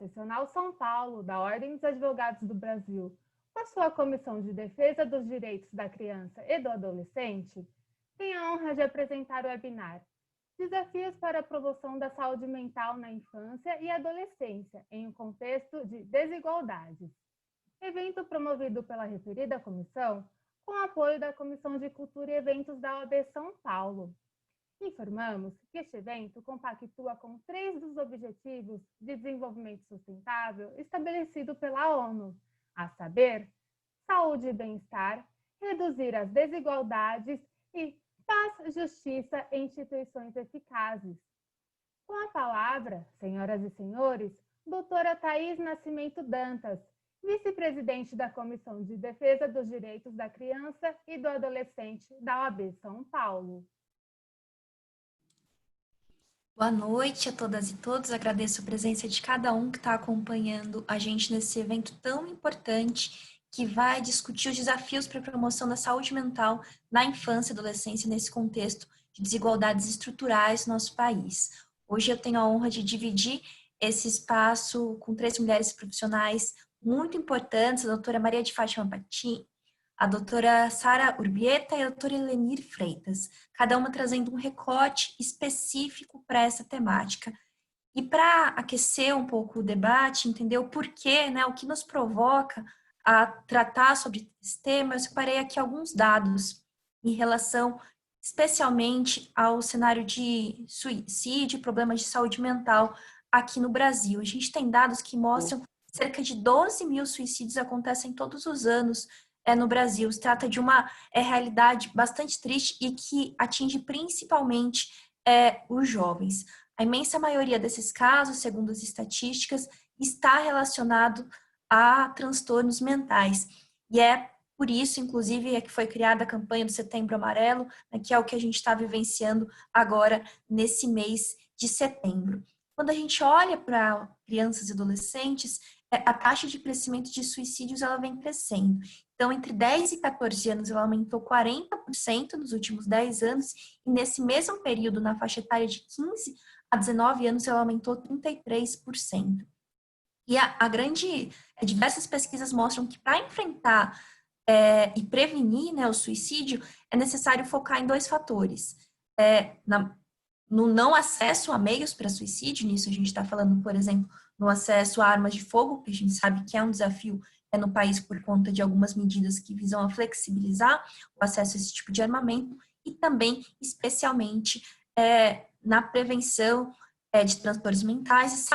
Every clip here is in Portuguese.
Seccional São Paulo, da Ordem dos Advogados do Brasil, com a sua Comissão de Defesa dos Direitos da Criança e do Adolescente, tem a honra de apresentar o webinar Desafios para a Promoção da Saúde Mental na Infância e Adolescência, em um contexto de desigualdades. Evento promovido pela referida comissão, com apoio da Comissão de Cultura e Eventos da OAB São Paulo. Informamos que este evento compactua com 3 dos Objetivos de Desenvolvimento Sustentável estabelecido pela ONU, a saber, saúde e bem-estar, reduzir as desigualdades e paz, justiça e instituições eficazes. Com a palavra, senhoras e senhores, doutora Thaís Nascimento Dantas, vice-presidente da Comissão de Defesa dos Direitos da Criança e do Adolescente da OAB São Paulo. Boa noite a todas e todos, agradeço a presença de cada um que está acompanhando a gente nesse evento tão importante que vai discutir os desafios para a promoção da saúde mental na infância e adolescência nesse contexto de desigualdades estruturais no nosso país. Hoje eu tenho a honra de dividir esse espaço com 3 mulheres profissionais muito importantes, a doutora Maria de Fátima Patim, a doutora Sara Urbieta e a doutora Elenir Freitas, cada uma trazendo um recorte específico para essa temática. E para aquecer um pouco o debate, entender o porquê, né, o que nos provoca a tratar sobre esse tema, eu separei aqui alguns dados em relação especialmente ao cenário de suicídio e problemas de saúde mental aqui no Brasil. A gente tem dados que mostram que cerca de 12 mil suicídios acontecem todos os anos no Brasil. Se trata de uma realidade bastante triste e que atinge principalmente os jovens. A imensa maioria desses casos, segundo as estatísticas, está relacionado a transtornos mentais. E é por isso, inclusive, que foi criada a campanha do Setembro Amarelo, né, que é o que a gente está vivenciando agora nesse mês de setembro. Quando a gente olha para crianças e adolescentes, a taxa de crescimento de suicídios ela vem crescendo. Então, entre 10 e 14 anos, ela aumentou 40% nos últimos 10 anos, e nesse mesmo período, na faixa etária de 15 a 19 anos, ela aumentou 33%. E diversas pesquisas mostram que para enfrentar e prevenir, né, o suicídio, é necessário focar em 2 fatores. No não acesso a meios para suicídio, nisso a gente está falando, por exemplo, no acesso a armas de fogo, que a gente sabe que é um desafio no país por conta de algumas medidas que visam a flexibilizar o acesso a esse tipo de armamento, e também, especialmente, na prevenção de transtornos mentais e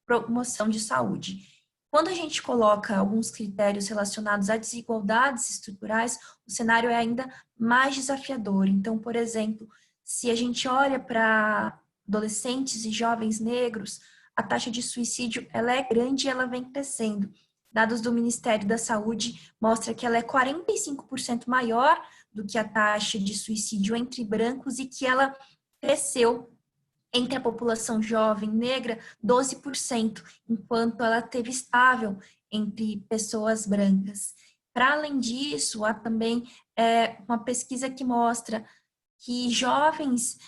promoção de saúde. Quando a gente coloca alguns critérios relacionados a desigualdades estruturais, o cenário é ainda mais desafiador. Então, por exemplo, se a gente olha para adolescentes e jovens negros, a taxa de suicídio ela é grande e ela vem crescendo. Dados do Ministério da Saúde mostram que ela é 45% maior do que a taxa de suicídio entre brancos e que ela cresceu entre a população jovem negra 12%, enquanto ela esteve estável entre pessoas brancas. Para além disso, há também uma pesquisa que mostra que jovens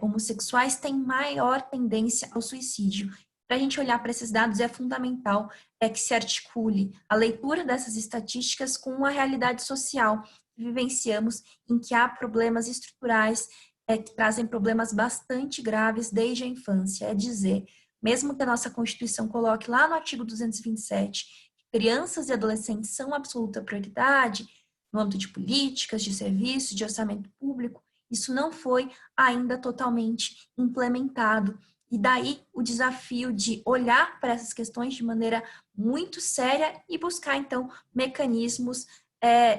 homossexuais têm maior tendência ao suicídio. Para a gente olhar para esses dados, é fundamental que se articule a leitura dessas estatísticas com a realidade social que vivenciamos, em que há problemas estruturais que trazem problemas bastante graves desde a infância. É dizer, mesmo que a nossa Constituição coloque lá no artigo 227 que crianças e adolescentes são absoluta prioridade no âmbito de políticas, de serviços, de orçamento público, isso não foi ainda totalmente implementado. E daí o desafio de olhar para essas questões de maneira muito séria e buscar, então, mecanismos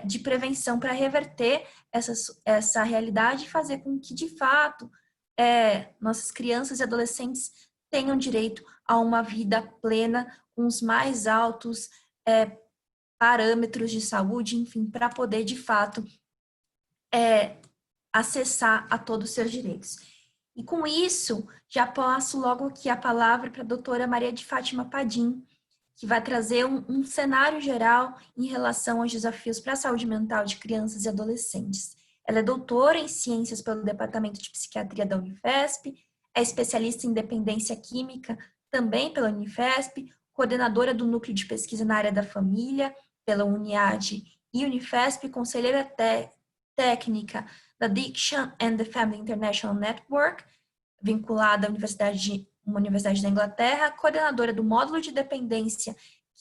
de prevenção para reverter essa realidade e fazer com que, de fato, nossas crianças e adolescentes tenham direito a uma vida plena, com os mais altos parâmetros de saúde, enfim, para poder, de fato, acessar a todos os seus direitos. E com isso, já passo logo aqui a palavra para a doutora Maria de Fátima Padim, que vai trazer um cenário geral em relação aos desafios para a saúde mental de crianças e adolescentes. Ela é doutora em ciências pelo Departamento de Psiquiatria da Unifesp, é especialista em dependência química também pela Unifesp, coordenadora do Núcleo de Pesquisa na área da família, pela Uniad e Unifesp, conselheira técnica da Diction and the Family International Network, vinculada à uma universidade da Inglaterra, coordenadora do módulo de dependência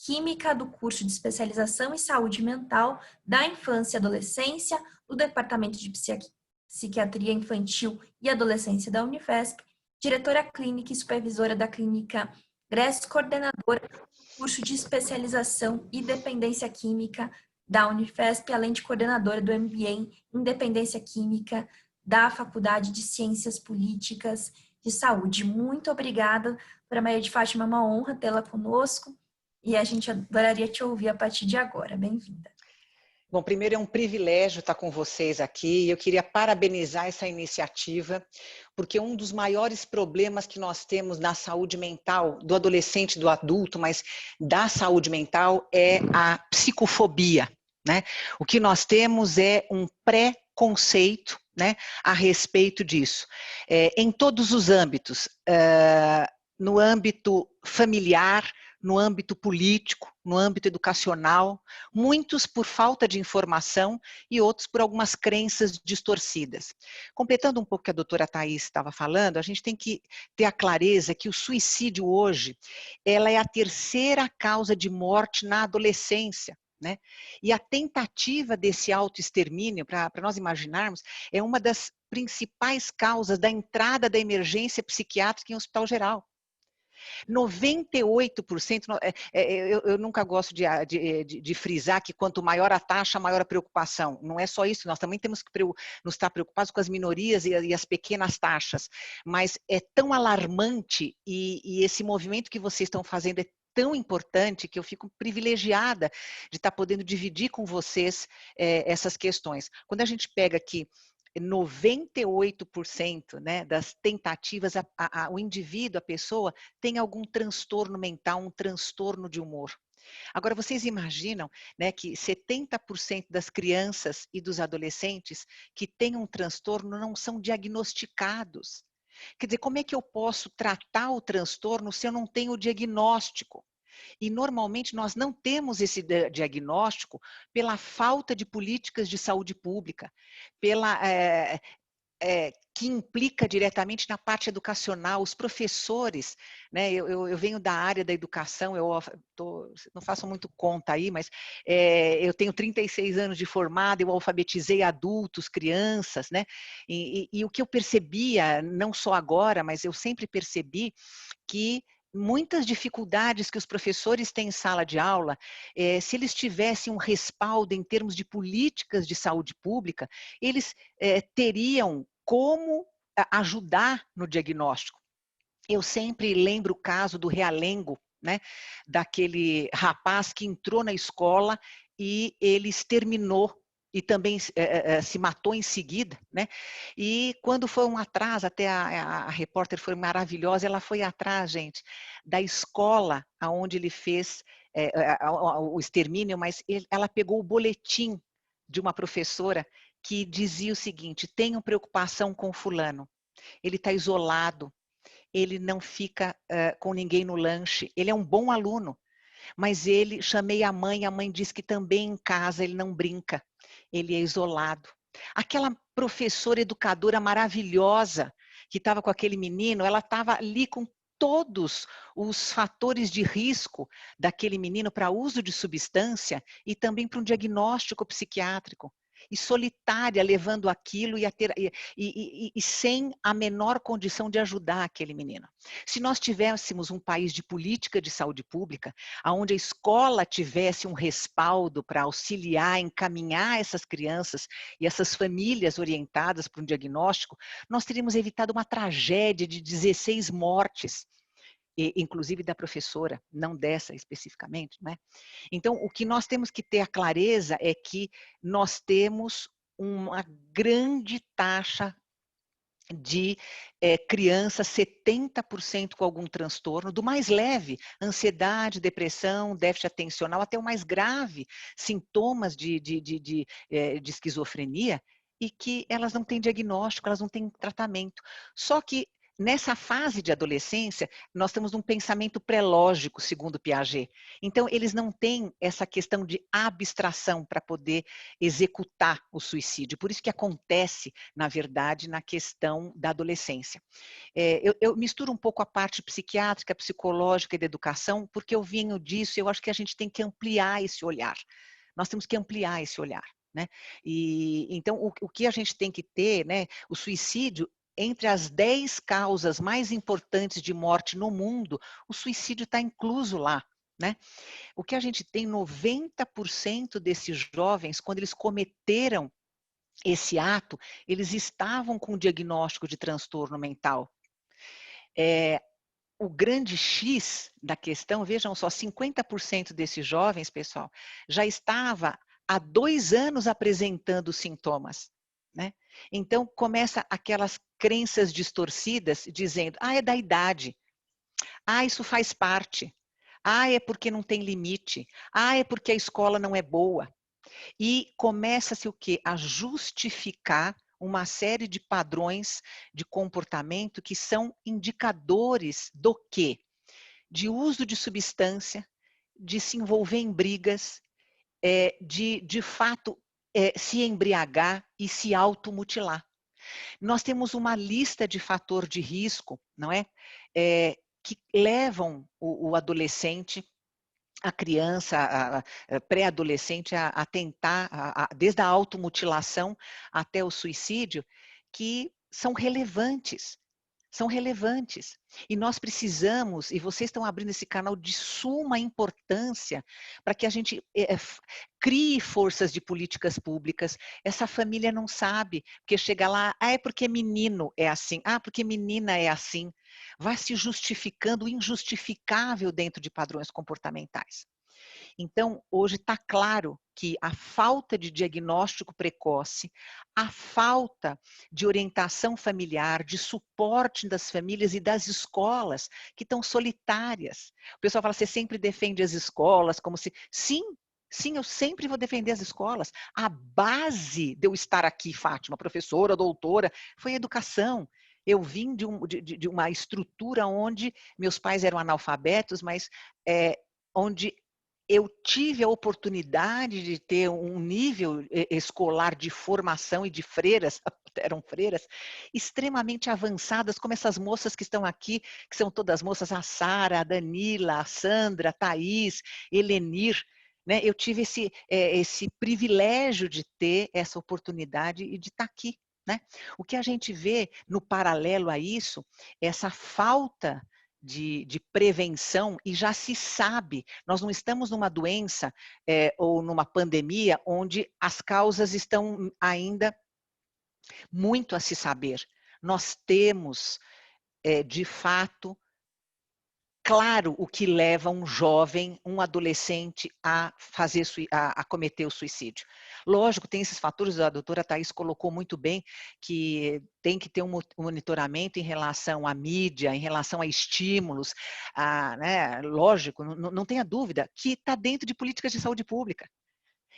química do curso de especialização em saúde mental da infância e adolescência do Departamento de Psiquiatria Infantil e Adolescência da Unifesp, diretora clínica e supervisora da clínica GRES, coordenadora do curso de especialização e dependência química da Unifesp, além de coordenadora do MBA em Dependência Química da Faculdade de Ciências Políticas de Saúde. Muito obrigada, para Maria de Fátima, é uma honra tê-la conosco e a gente adoraria te ouvir a partir de agora. Bem-vinda. Bom, primeiro é um privilégio estar com vocês aqui e eu queria parabenizar essa iniciativa, porque um dos maiores problemas que nós temos na saúde mental do adolescente e do adulto, mas da saúde mental, é a psicofobia, né? O que nós temos é um preconceito, né, a respeito disso, em todos os âmbitos, no âmbito familiar, no âmbito político, no âmbito educacional, muitos por falta de informação e outros por algumas crenças distorcidas. Completando um pouco o que a doutora Thais estava falando, a gente tem que ter a clareza que o suicídio hoje, ela é a terceira causa de morte na adolescência, né? E a tentativa desse autoextermínio, para nós imaginarmos, é uma das principais causas da entrada da emergência psiquiátrica em hospital geral. 98%, eu nunca gosto de frisar que quanto maior a taxa, maior a preocupação. Não é só isso, nós também temos que nos estar preocupados com as minorias e as pequenas taxas. Mas é tão alarmante e esse movimento que vocês estão fazendo é tão importante que eu fico privilegiada de estar podendo dividir com vocês essas questões. Quando a gente pega aqui 98%, né, das tentativas, o indivíduo, a pessoa, tem algum transtorno mental, um transtorno de humor. Agora, vocês imaginam, né, que 70% das crianças e dos adolescentes que têm um transtorno não são diagnosticados. Quer dizer, como é que eu posso tratar o transtorno se eu não tenho o diagnóstico? E normalmente nós não temos esse diagnóstico pela falta de políticas de saúde pública, que implica diretamente na parte educacional, os professores, né? Eu venho da área da educação, não faço muito conta aí, mas eu tenho 36 anos de formada, eu alfabetizei adultos, crianças, né? E o que eu percebia, não só agora, mas eu sempre percebi que muitas dificuldades que os professores têm em sala de aula, se eles tivessem um respaldo em termos de políticas de saúde pública, eles teriam como ajudar no diagnóstico. Eu sempre lembro o caso do Realengo, né, daquele rapaz que entrou na escola e ele exterminou e também se matou em seguida, né? E quando foi um atrás, até a repórter foi maravilhosa, ela foi atrás, gente, da escola onde ele fez o extermínio, mas ela pegou o boletim de uma professora que dizia o seguinte: tenham preocupação com fulano, ele está isolado, ele não fica com ninguém no lanche, ele é um bom aluno, mas chamei a mãe diz que também em casa ele não brinca, ele é isolado. Aquela professora educadora maravilhosa que estava com aquele menino, ela estava ali com todos os fatores de risco daquele menino para uso de substância e também para um diagnóstico psiquiátrico. E solitária, levando aquilo e sem a menor condição de ajudar aquele menino. Se nós tivéssemos um país de política de saúde pública, onde a escola tivesse um respaldo para auxiliar, encaminhar essas crianças e essas famílias orientadas para um diagnóstico, nós teríamos evitado uma tragédia de 16 mortes, inclusive da professora, não dessa especificamente, né? Então, o que nós temos que ter a clareza é que nós temos uma grande taxa de crianças, 70% com algum transtorno, do mais leve, ansiedade, depressão, déficit atencional, até o mais grave, sintomas de esquizofrenia, e que elas não têm diagnóstico, elas não têm tratamento. Só que nessa fase de adolescência, nós temos um pensamento pré-lógico, segundo Piaget. Então, eles não têm essa questão de abstração para poder executar o suicídio. Por isso que acontece, na verdade, na questão da adolescência. Eu misturo um pouco a parte psiquiátrica, psicológica e da educação, porque eu venho disso e eu acho que a gente tem que ampliar esse olhar. Nós temos que ampliar esse olhar. Né? E, então, o que a gente tem que ter, né, o suicídio, entre as 10 causas mais importantes de morte no mundo, o suicídio está incluso lá. Né? O que a gente tem, 90% desses jovens, quando eles cometeram esse ato, eles estavam com diagnóstico de transtorno mental. O grande X da questão, vejam só, 50% desses jovens, pessoal, já estava há 2 anos apresentando sintomas. Né? Então, começa aquelas crenças distorcidas, dizendo, é da idade, isso faz parte, é porque não tem limite, é porque a escola não é boa. E começa-se o quê? A justificar uma série de padrões de comportamento que são indicadores do quê? De uso de substância, de se envolver em brigas, de fato, se embriagar e se automutilar. Nós temos uma lista de fator de risco, não é? Que levam o adolescente, a criança, a pré-adolescente a tentar, desde a automutilação até o suicídio, que são relevantes. São relevantes. E nós precisamos, e vocês estão abrindo esse canal de suma importância para que a gente crie forças de políticas públicas. Essa família não sabe, porque chega lá, é porque menino é assim, porque menina é assim. Vai se justificando o injustificável dentro de padrões comportamentais. Então, hoje está claro que a falta de diagnóstico precoce, a falta de orientação familiar, de suporte das famílias e das escolas, que estão solitárias. O pessoal fala, você sempre defende as escolas, como se... Sim, eu sempre vou defender as escolas. A base de eu estar aqui, Fátima, professora, doutora, foi a educação. Eu vim de uma estrutura onde meus pais eram analfabetos, mas onde eu tive a oportunidade de ter um nível escolar de formação e de freiras, eram freiras, extremamente avançadas, como essas moças que estão aqui, que são todas moças, a Sara, a Danila, a Sandra, a Thaís, Helenir, né? Eu tive esse privilégio de ter essa oportunidade e de estar aqui. Né? O que a gente vê no paralelo a isso, essa falta de prevenção, e já se sabe, nós não estamos numa doença ou numa pandemia onde as causas estão ainda muito a se saber. Nós temos, de fato, claro o que leva um jovem, um adolescente a cometer o suicídio. Lógico, tem esses fatores, a doutora Thaís colocou muito bem, que tem que ter um monitoramento em relação à mídia, em relação a estímulos, né, lógico, não tenha dúvida, que está dentro de políticas de saúde pública.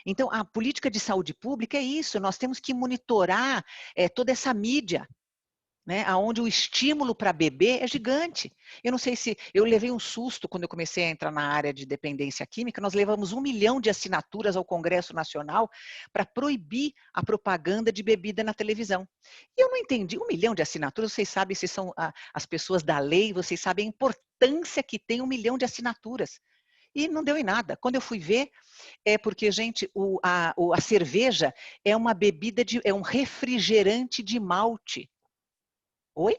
Então, a política de saúde pública é isso, nós temos que monitorar toda essa mídia, né, onde o estímulo para beber é gigante. Eu não sei se... Eu levei um susto quando eu comecei a entrar na área de dependência química, nós levamos 1 milhão de assinaturas ao Congresso Nacional para proibir a propaganda de bebida na televisão. E eu não entendi, 1 milhão de assinaturas, vocês sabem, se são as pessoas da lei, vocês sabem a importância que tem 1 milhão de assinaturas. E não deu em nada. Quando eu fui ver, porque, gente, a cerveja é uma bebida, é um refrigerante de malte. Oi?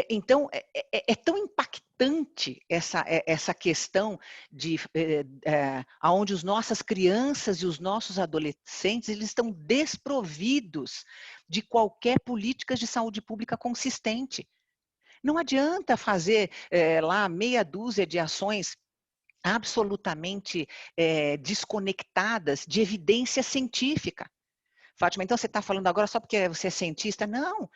Então, é tão impactante essa questão de onde as nossas crianças e os nossos adolescentes, eles estão desprovidos de qualquer política de saúde pública consistente. Não adianta fazer lá meia dúzia de ações absolutamente desconectadas de evidência científica. Fátima, então você está falando agora só porque você é cientista? Não.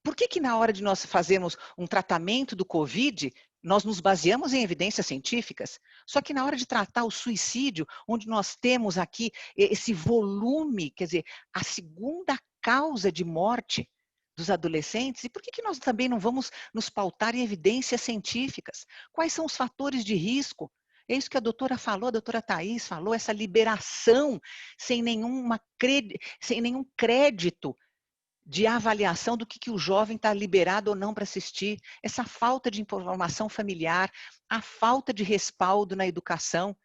Por que na hora de nós fazermos um tratamento do COVID, nós nos baseamos em evidências científicas? Só que na hora de tratar o suicídio, onde nós temos aqui esse volume, quer dizer, a segunda causa de morte dos adolescentes? E por que nós também não vamos nos pautar em evidências científicas? Quais são os fatores de risco? É isso que a doutora falou, a doutora Thais falou, essa liberação sem sem nenhum crédito de avaliação do que o jovem está liberado ou não para assistir, essa falta de informação familiar, a falta de respaldo na educação,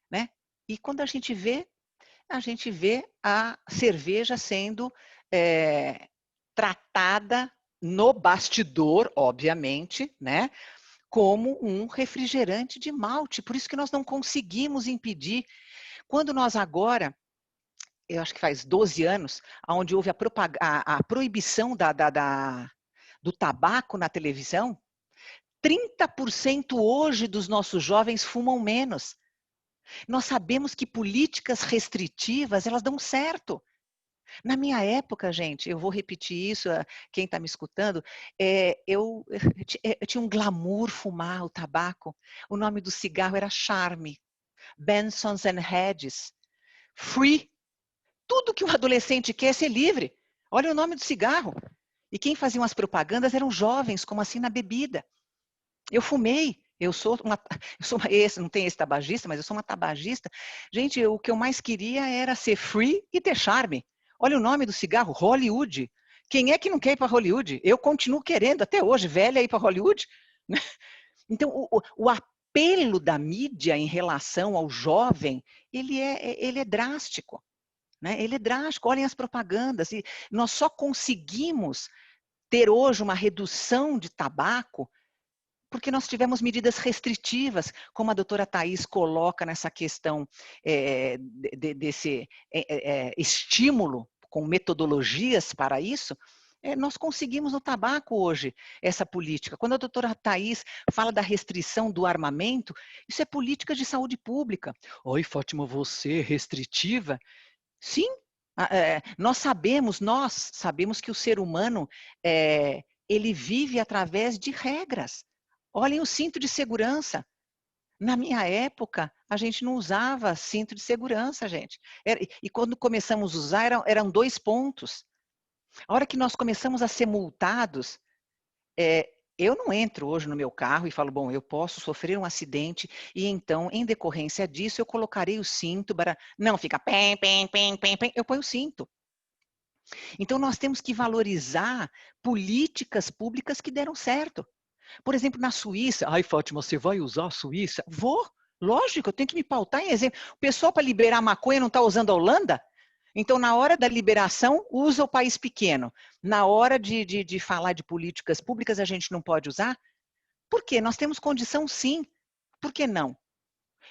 né? E quando a gente vê a cerveja sendo tratada no bastidor, obviamente, né? Como um refrigerante de malte. Por isso que nós não conseguimos impedir. Quando nós agora, eu acho que faz 12 anos, onde houve a proibição do tabaco na televisão, 30% hoje dos nossos jovens fumam menos. Nós sabemos que políticas restritivas, elas dão certo. Na minha época, gente, eu vou repetir isso, quem está me escutando, eu tinha um glamour fumar o tabaco. O nome do cigarro era Charme, Benson's and Hedges, Free. Tudo que o adolescente quer é ser livre. Olha o nome do cigarro. E quem fazia as propagandas eram jovens, como assim na bebida. Eu fumei. Não tem esse tabagista, mas eu sou uma tabagista. Gente, o que eu mais queria era ser free e ter charme. Olha o nome do cigarro, Hollywood. Quem é que não quer ir para Hollywood? Eu continuo querendo até hoje, velha, ir para Hollywood. Então, o apelo da mídia em relação ao jovem, ele é drástico. Né? Ele é drástico, olhem as propagandas. E nós só conseguimos ter hoje uma redução de tabaco porque nós tivemos medidas restritivas, como a doutora Thais coloca nessa questão desse estímulo, com metodologias para isso, nós conseguimos no tabaco hoje essa política. Quando a doutora Thais fala da restrição do armamento, isso é política de saúde pública. Oi, Fátima, você é restritiva? Sim, nós sabemos que o ser humano, ele vive através de regras. Olhem o cinto de segurança. Na minha época, a gente não usava cinto de segurança, gente. E quando começamos a usar, eram 2 pontos. A hora que nós começamos a ser multados, eu não entro hoje no meu carro e falo, bom, eu posso sofrer um acidente e então, em decorrência disso, eu colocarei o cinto para... Não, fica pem, pem, pem, pem, pem, eu ponho o cinto. Então, nós temos que valorizar políticas públicas que deram certo. Por exemplo, na Suíça, ai, Fátima, você vai usar a Suíça? Vou, lógico, eu tenho que me pautar em exemplo. O pessoal para liberar maconha não está usando a Holanda? Então, na hora da liberação, usa o país pequeno. Na hora de falar de políticas públicas, a gente não pode usar? Por quê? Nós temos condição, sim. Por que não?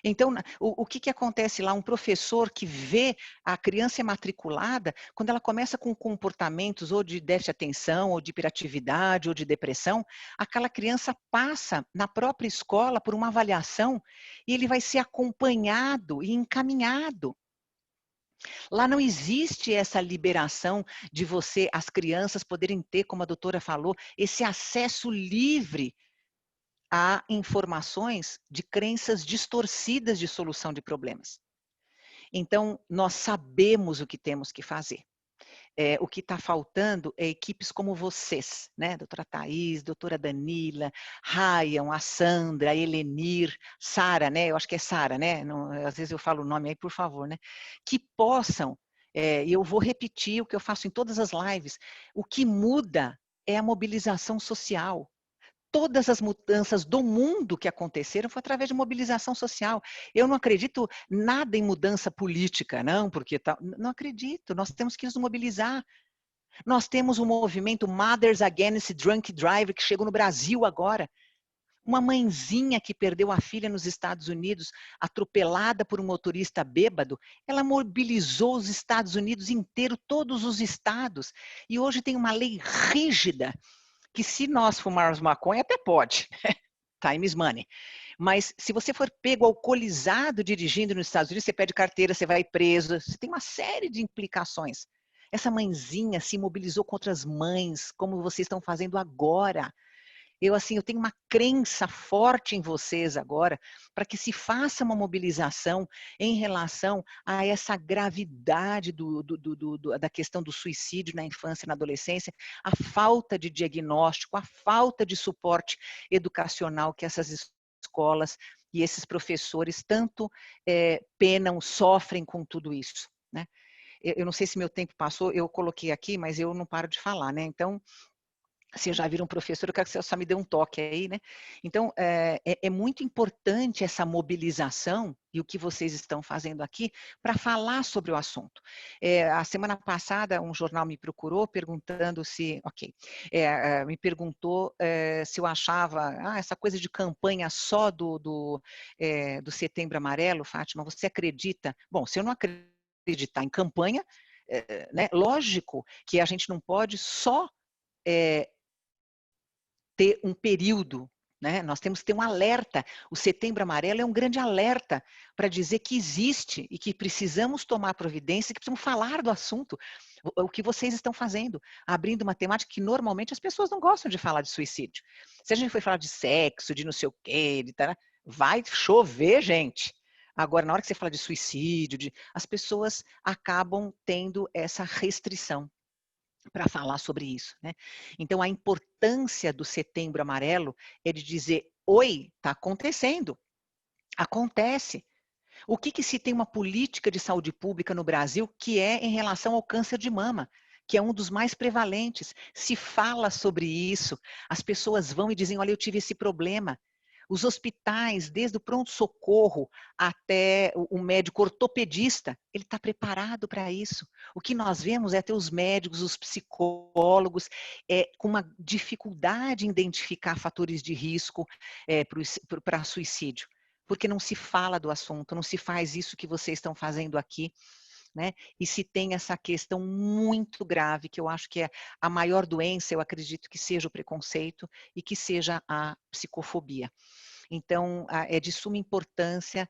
Então, o que acontece lá? Um professor que vê a criança matriculada, quando ela começa com comportamentos ou de déficit de atenção, ou de hiperatividade, ou de depressão, aquela criança passa na própria escola por uma avaliação e ele vai ser acompanhado e encaminhado. Lá não existe essa liberação de as crianças poderem ter, como a doutora falou, esse acesso livre a informações de crenças distorcidas de solução de problemas. Então, nós sabemos o que temos que fazer. O que está faltando é equipes como vocês, né? Doutora Thais, doutora Danila, Ryan, a Sandra, a Helenir, Sara, né? Eu acho que é Sara, né? Não, às vezes eu falo o nome aí, por favor, né? Que possam, e eu vou repetir o que eu faço em todas as lives, o que muda é a mobilização social. Todas as mudanças do mundo que aconteceram foi através de mobilização social. Eu não acredito nada em mudança política, não, porque não acredito. Nós temos que nos mobilizar. Nós temos um movimento Mothers Against Drunk Driver que chegou no Brasil agora. Uma mãezinha que perdeu a filha nos Estados Unidos, atropelada por um motorista bêbado, ela mobilizou os Estados Unidos inteiro, todos os estados. E hoje tem uma lei rígida que se nós fumarmos maconha, até pode, time is money. Mas se você for pego alcoolizado dirigindo nos Estados Unidos, você perde carteira, você vai preso, você tem uma série de implicações. Essa mãezinha se mobilizou contra as mães, como vocês estão fazendo agora. eu tenho uma crença forte em vocês agora, para que se faça uma mobilização em relação a essa gravidade da questão do suicídio na infância e na adolescência, a falta de diagnóstico, a falta de suporte educacional que essas escolas e esses professores tanto penam, sofrem com tudo isso, né? Eu não sei se meu tempo passou, eu coloquei aqui, mas eu não paro de falar, né? Então, se já viram um professor, eu quero que você só me dê um toque aí, né? Então, é muito importante essa mobilização e o que vocês estão fazendo aqui para falar sobre o assunto. A semana passada, um jornal me procurou perguntando se, me perguntou se eu achava, essa coisa de campanha só do Setembro Amarelo, Fátima, você acredita? Bom, se eu não acreditar em campanha, né, lógico que a gente não pode só ter um período, né? Nós temos que ter um alerta. O Setembro Amarelo é um grande alerta para dizer que existe e que precisamos tomar providência, que precisamos falar do assunto. O que vocês estão fazendo, abrindo uma temática que normalmente as pessoas não gostam de falar de suicídio. Se a gente for falar de sexo, de não sei o quê, vai chover, gente. Agora, na hora que você fala de suicídio, as pessoas acabam tendo essa restrição para falar sobre isso, né? Então, a importância do Setembro Amarelo é de dizer, oi, está acontecendo, acontece. O que se tem uma política de saúde pública no Brasil que é em relação ao câncer de mama, que é um dos mais prevalentes. Se fala sobre isso, as pessoas vão e dizem, olha, eu tive esse problema. Os hospitais, desde o pronto-socorro até o médico ortopedista, ele está preparado para isso. O que nós vemos é ter os médicos, os psicólogos, com uma dificuldade em identificar fatores de risco para suicídio, porque não se fala do assunto, não se faz isso que vocês estão fazendo aqui, né? E se tem essa questão muito grave, que eu acho que é a maior doença, eu acredito que seja o preconceito e que seja a psicofobia. Então, é de suma importância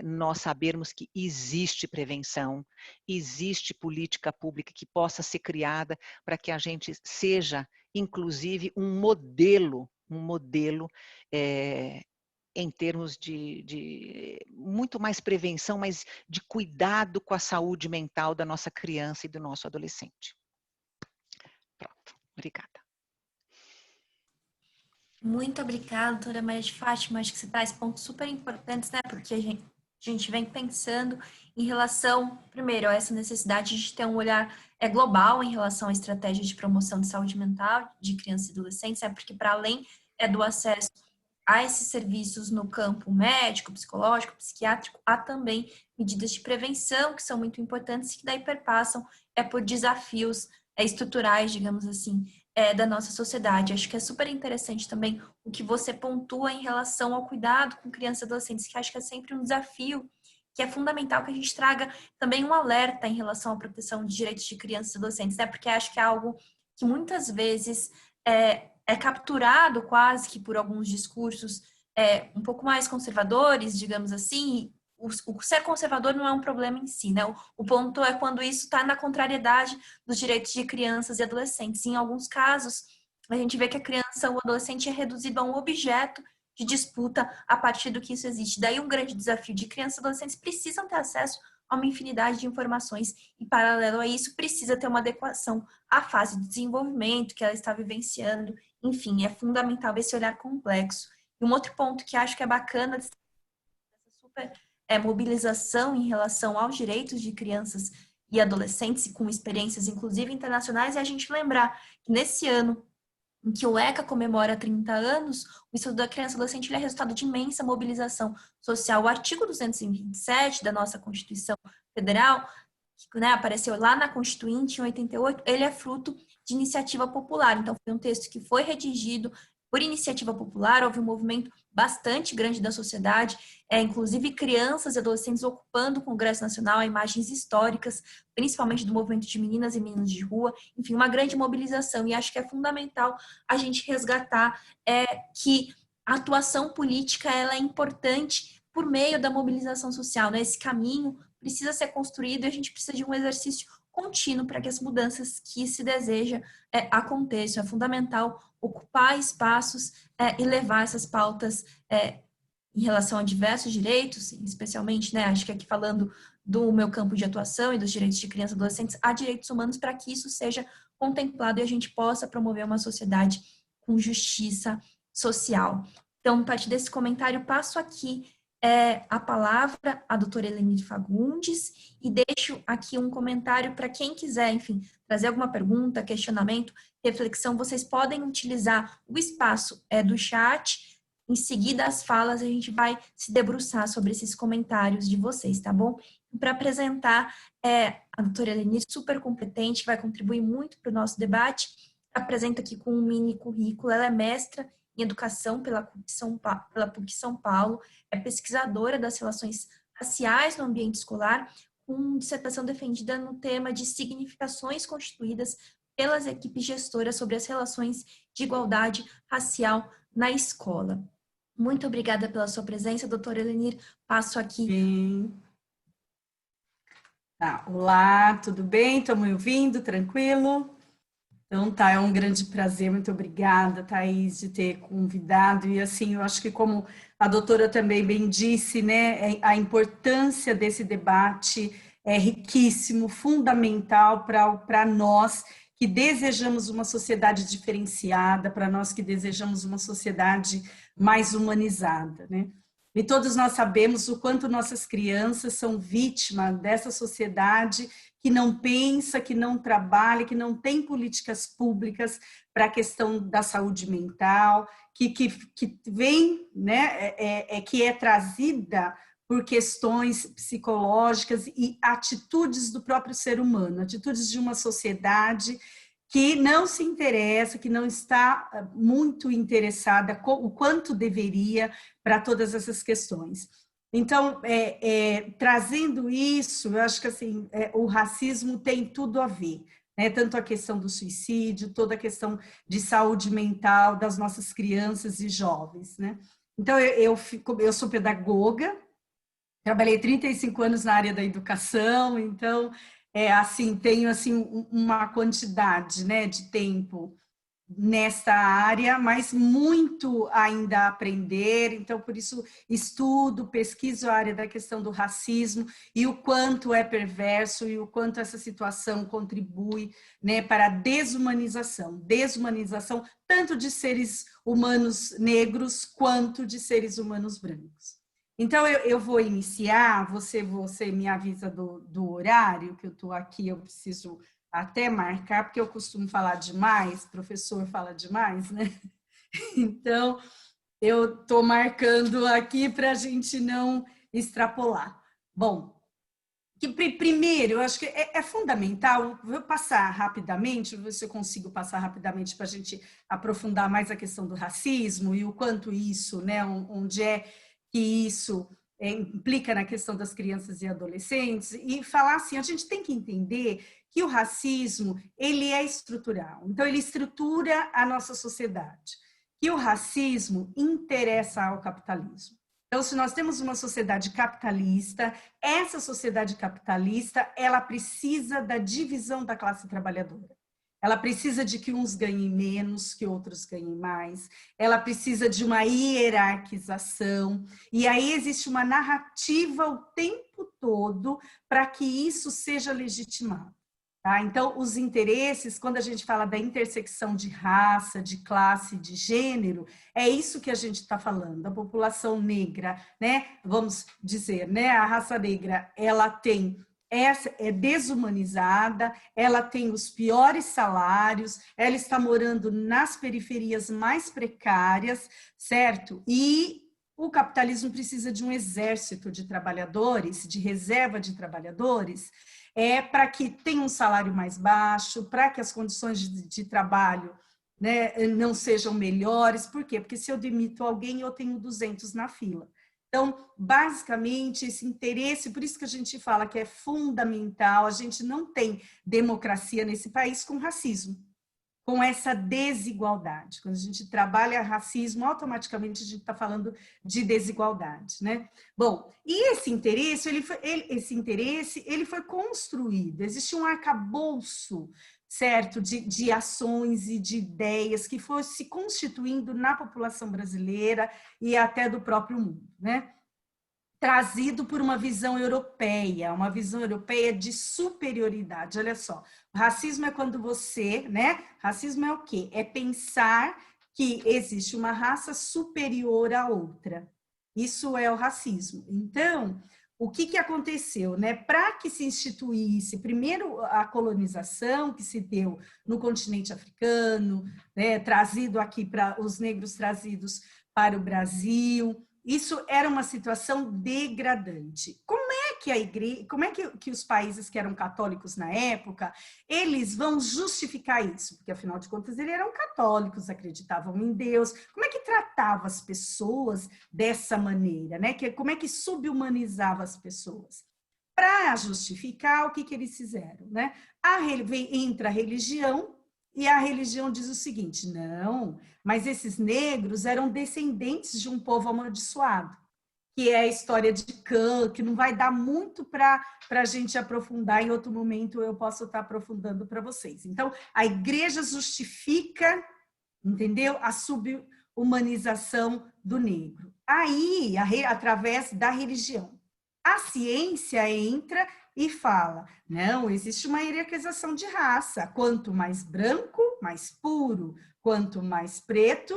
nós sabermos que existe prevenção, existe política pública que possa ser criada para que a gente seja, inclusive, um modelo em termos de muito mais prevenção, mas de cuidado com a saúde mental da nossa criança e do nosso adolescente. Pronto, obrigada. Muito obrigada, doutora Maria de Fátima. Acho que você traz pontos super importantes, né? Porque a gente vem pensando em relação, primeiro, a essa necessidade de ter um olhar global em relação à estratégia de promoção de saúde mental de crianças e adolescentes, porque para além do acesso a esses serviços no campo médico, psicológico, psiquiátrico, há também medidas de prevenção que são muito importantes e que daí perpassam por desafios estruturais, digamos assim, da nossa sociedade. Acho que é super interessante também o que você pontua em relação ao cuidado com crianças e adolescentes, que acho que é sempre um desafio, que é fundamental que a gente traga também um alerta em relação à proteção de direitos de crianças e adolescentes, né? Porque acho que é algo que muitas vezes é capturado quase que por alguns discursos um pouco mais conservadores, digamos assim. O ser conservador não é um problema em si, né? O ponto é quando isso está na contrariedade dos direitos de crianças e adolescentes. Em alguns casos, a gente vê que a criança ou o adolescente é reduzido a um objeto de disputa a partir do que isso existe. Daí um grande desafio de crianças e adolescentes precisam ter acesso a uma infinidade de informações e, paralelo a isso, precisa ter uma adequação à fase de desenvolvimento que ela está vivenciando. Enfim, é fundamental esse olhar complexo. E um outro ponto que acho que é bacana dessa super mobilização em relação aos direitos de crianças e adolescentes, e com experiências inclusive internacionais, é a gente lembrar que nesse ano em que o ECA comemora 30 anos, o Estatuto da Criança e Adolescente é resultado de imensa mobilização social. O artigo 227 da nossa Constituição Federal, que apareceu lá na Constituinte em 88, ele é fruto de iniciativa popular. Então, foi um texto que foi redigido por iniciativa popular, houve um movimento bastante grande da sociedade, inclusive crianças e adolescentes ocupando o Congresso Nacional, imagens históricas, principalmente do movimento de meninas e meninos de rua, enfim, uma grande mobilização. E acho que é fundamental a gente resgatar que a atuação política ela é importante por meio da mobilização social, né? Esse caminho precisa ser construído e a gente precisa de um exercício contínuo para que as mudanças que se deseja aconteçam. É fundamental ocupar espaços e levar essas pautas em relação a diversos direitos, especialmente, né, acho que aqui falando do meu campo de atuação e dos direitos de crianças e adolescentes, a direitos humanos, para que isso seja contemplado e a gente possa promover uma sociedade com justiça social. Então, a partir desse comentário, passo aqui a palavra à doutora Helenir Fagundes e deixo aqui um comentário para quem quiser, enfim, trazer alguma pergunta, questionamento, reflexão, vocês podem utilizar o espaço do chat. Em seguida, as falas, a gente vai se debruçar sobre esses comentários de vocês, tá bom? Para apresentar a doutora Helenir, super competente, vai contribuir muito para o nosso debate. Apresenta aqui com um mini currículo. Ela é mestra em educação pela PUC São Paulo, é pesquisadora das relações raciais no ambiente escolar, com dissertação defendida no tema de significações constituídas pelas equipes gestoras sobre as relações de igualdade racial na escola. Muito obrigada pela sua presença, doutora Helenir. Passo aqui. Sim. Tá. Olá, tudo bem? Estão me ouvindo? Tranquilo? Então, tá, é um grande prazer. Muito obrigada, Thaís, de ter convidado. E, assim, eu acho que, como a doutora também bem disse, né, a importância desse debate é riquíssimo, fundamental para nós que desejamos uma sociedade diferenciada, para nós que desejamos uma sociedade mais humanizada, né? E todos nós sabemos o quanto nossas crianças são vítimas dessa sociedade que não pensa, que não trabalha, que não tem políticas públicas para a questão da saúde mental, que vem, né, que é trazida por questões psicológicas e atitudes do próprio ser humano, atitudes de uma sociedade que não se interessa, que não está muito interessada o quanto deveria para todas essas questões. Então, trazendo isso, eu acho que assim, o racismo tem tudo a ver, né? Tanto a questão do suicídio, toda a questão de saúde mental das nossas crianças e jovens, né? Então, eu sou pedagoga, trabalhei 35 anos na área da educação, então, assim, tenho assim, uma quantidade, né, de tempo nesta área, mas muito ainda a aprender, então por isso estudo, pesquiso a área da questão do racismo e o quanto é perverso e o quanto essa situação contribui, né, para a desumanização tanto de seres humanos negros quanto de seres humanos brancos. Então eu vou iniciar, você me avisa do horário que eu estou aqui, eu preciso até marcar, porque eu costumo falar demais, professor fala demais, né? Então, eu estou marcando aqui para a gente não extrapolar. Bom, primeiro, eu acho que é fundamental, vou passar rapidamente, ver se eu consigo passar rapidamente para a gente aprofundar mais a questão do racismo e o quanto isso, né, onde é que isso implica na questão das crianças e adolescentes, e falar assim, a gente tem que entender que o racismo, ele é estrutural, então ele estrutura a nossa sociedade, que o racismo interessa ao capitalismo. Então, se nós temos uma sociedade capitalista, essa sociedade capitalista, ela precisa da divisão da classe trabalhadora. Ela precisa de que uns ganhem menos, que outros ganhem mais. Ela precisa de uma hierarquização. E aí existe uma narrativa o tempo todo para que isso seja legitimado. Tá? Então, os interesses, quando a gente fala da intersecção de raça, de classe, de gênero, é isso que a gente está falando. A população negra, né? Vamos dizer, né? A raça negra, ela é desumanizada, ela tem os piores salários, ela está morando nas periferias mais precárias, certo? E o capitalismo precisa de um exército de trabalhadores, de reserva de trabalhadores, para que tenha um salário mais baixo, para que as condições de trabalho, né, não sejam melhores. Por quê? Porque se eu demito alguém, eu tenho 200 na fila. Então, basicamente, esse interesse, por isso que a gente fala que é fundamental, a gente não tem democracia nesse país com racismo. com essa desigualdade. Quando a gente trabalha racismo, automaticamente a gente está falando de desigualdade, né? Bom, e esse interesse, ele foi construído, existe um arcabouço, certo, de ações e de ideias que foi se constituindo na população brasileira e até do próprio mundo, né? Trazido por uma visão europeia de superioridade. Olha só, o racismo é quando você, né? Racismo é o quê? É pensar que existe uma raça superior à outra. Isso é o racismo. Então, o que aconteceu, né? Para que se instituísse, primeiro, a colonização que se deu no continente africano, né? Trazido aqui para os negros trazidos para o Brasil. Isso era uma situação degradante. Como é que a igreja, como é que os países que eram católicos na época, eles vão justificar isso? Porque, afinal de contas, eles eram católicos, acreditavam em Deus. Como é que tratava as pessoas dessa maneira, né? Como é que subhumanizava as pessoas? Para justificar, o que eles fizeram, né? Entra a religião, e a religião diz o seguinte: não, mas esses negros eram descendentes de um povo amaldiçoado, que é a história de Cã, que não vai dar muito para a gente aprofundar, em outro momento eu posso estar aprofundando para vocês. Então, a igreja justifica, entendeu? A subhumanização do negro. Aí, através da religião. A ciência entra e fala, não, existe uma hierarquização de raça, quanto mais branco, mais puro, quanto mais preto,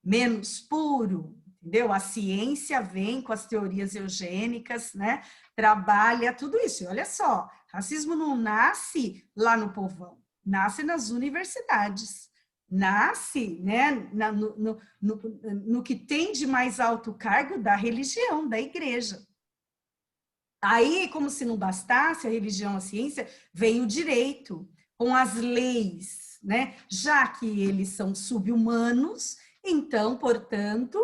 menos puro, entendeu? A ciência vem com as teorias eugênicas, né? Trabalha tudo isso. E olha só, racismo não nasce lá no povão, nasce nas universidades, nasce, né, no que tem de mais alto cargo da religião, da igreja. Aí, como se não bastasse a religião, a ciência, vem o direito, com as leis, né? Já que eles são sub-humanos, então, portanto,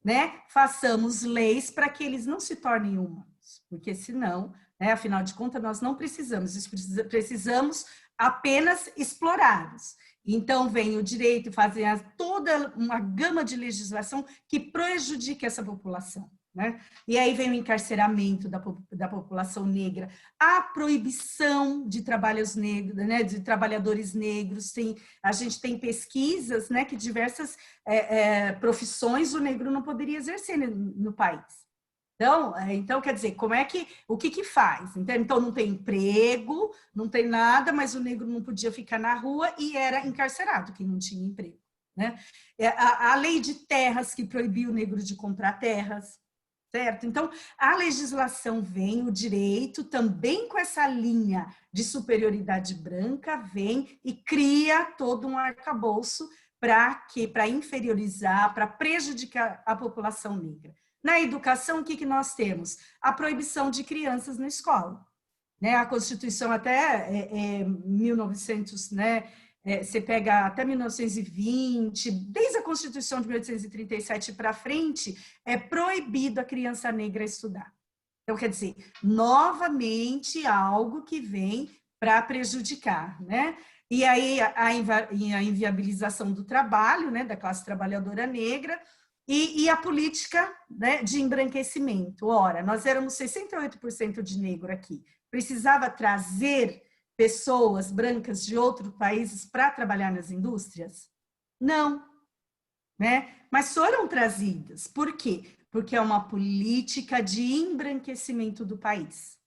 né, façamos leis para que eles não se tornem humanos, porque senão, né, afinal de contas, nós não precisamos, precisamos apenas explorá-los. Então, vem o direito, fazem toda uma gama de legislação que prejudica essa população. Né? E aí vem o encarceramento da população negra, a proibição de trabalhos negros, né, de trabalhadores negros. A gente tem pesquisas, né, que diversas profissões o negro não poderia exercer no país. Então, quer dizer, o que faz? Então, não tem emprego, não tem nada, mas o negro não podia ficar na rua e era encarcerado, quem não tinha emprego. Né? A lei de terras que proibiu o negro de comprar terras. Certo? Então, a legislação vem, o direito também com essa linha de superioridade branca vem e cria todo um arcabouço para inferiorizar, para prejudicar a população negra. Na educação, o que nós temos? A proibição de crianças na escola. Né? A Constituição até 1900, né? Você pega até 1920, desde a Constituição de 1837 para frente, é proibido a criança negra estudar. Então, quer dizer, novamente algo que vem para prejudicar, né? E aí a inviabilização do trabalho, né, da classe trabalhadora negra, e a política, né, de embranquecimento. Ora, nós éramos 68% de negro aqui, precisava trazer pessoas brancas de outros países para trabalhar nas indústrias? Não, né? Mas foram trazidas. Por quê? Porque é uma política de embranquecimento do país.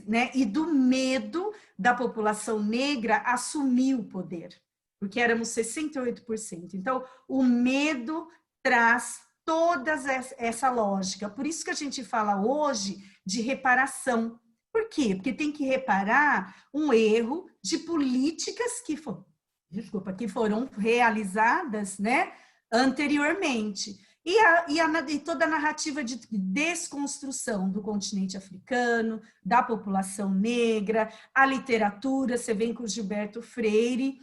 Né? E do medo da população negra assumir o poder, porque éramos 68%. Então, o medo traz toda essa lógica. Por isso que a gente fala hoje de reparação. Por quê? Porque tem que reparar um erro de políticas que foram realizadas, né, anteriormente. E toda a narrativa de desconstrução do continente africano, da população negra, a literatura, você vem com o Gilberto Freire,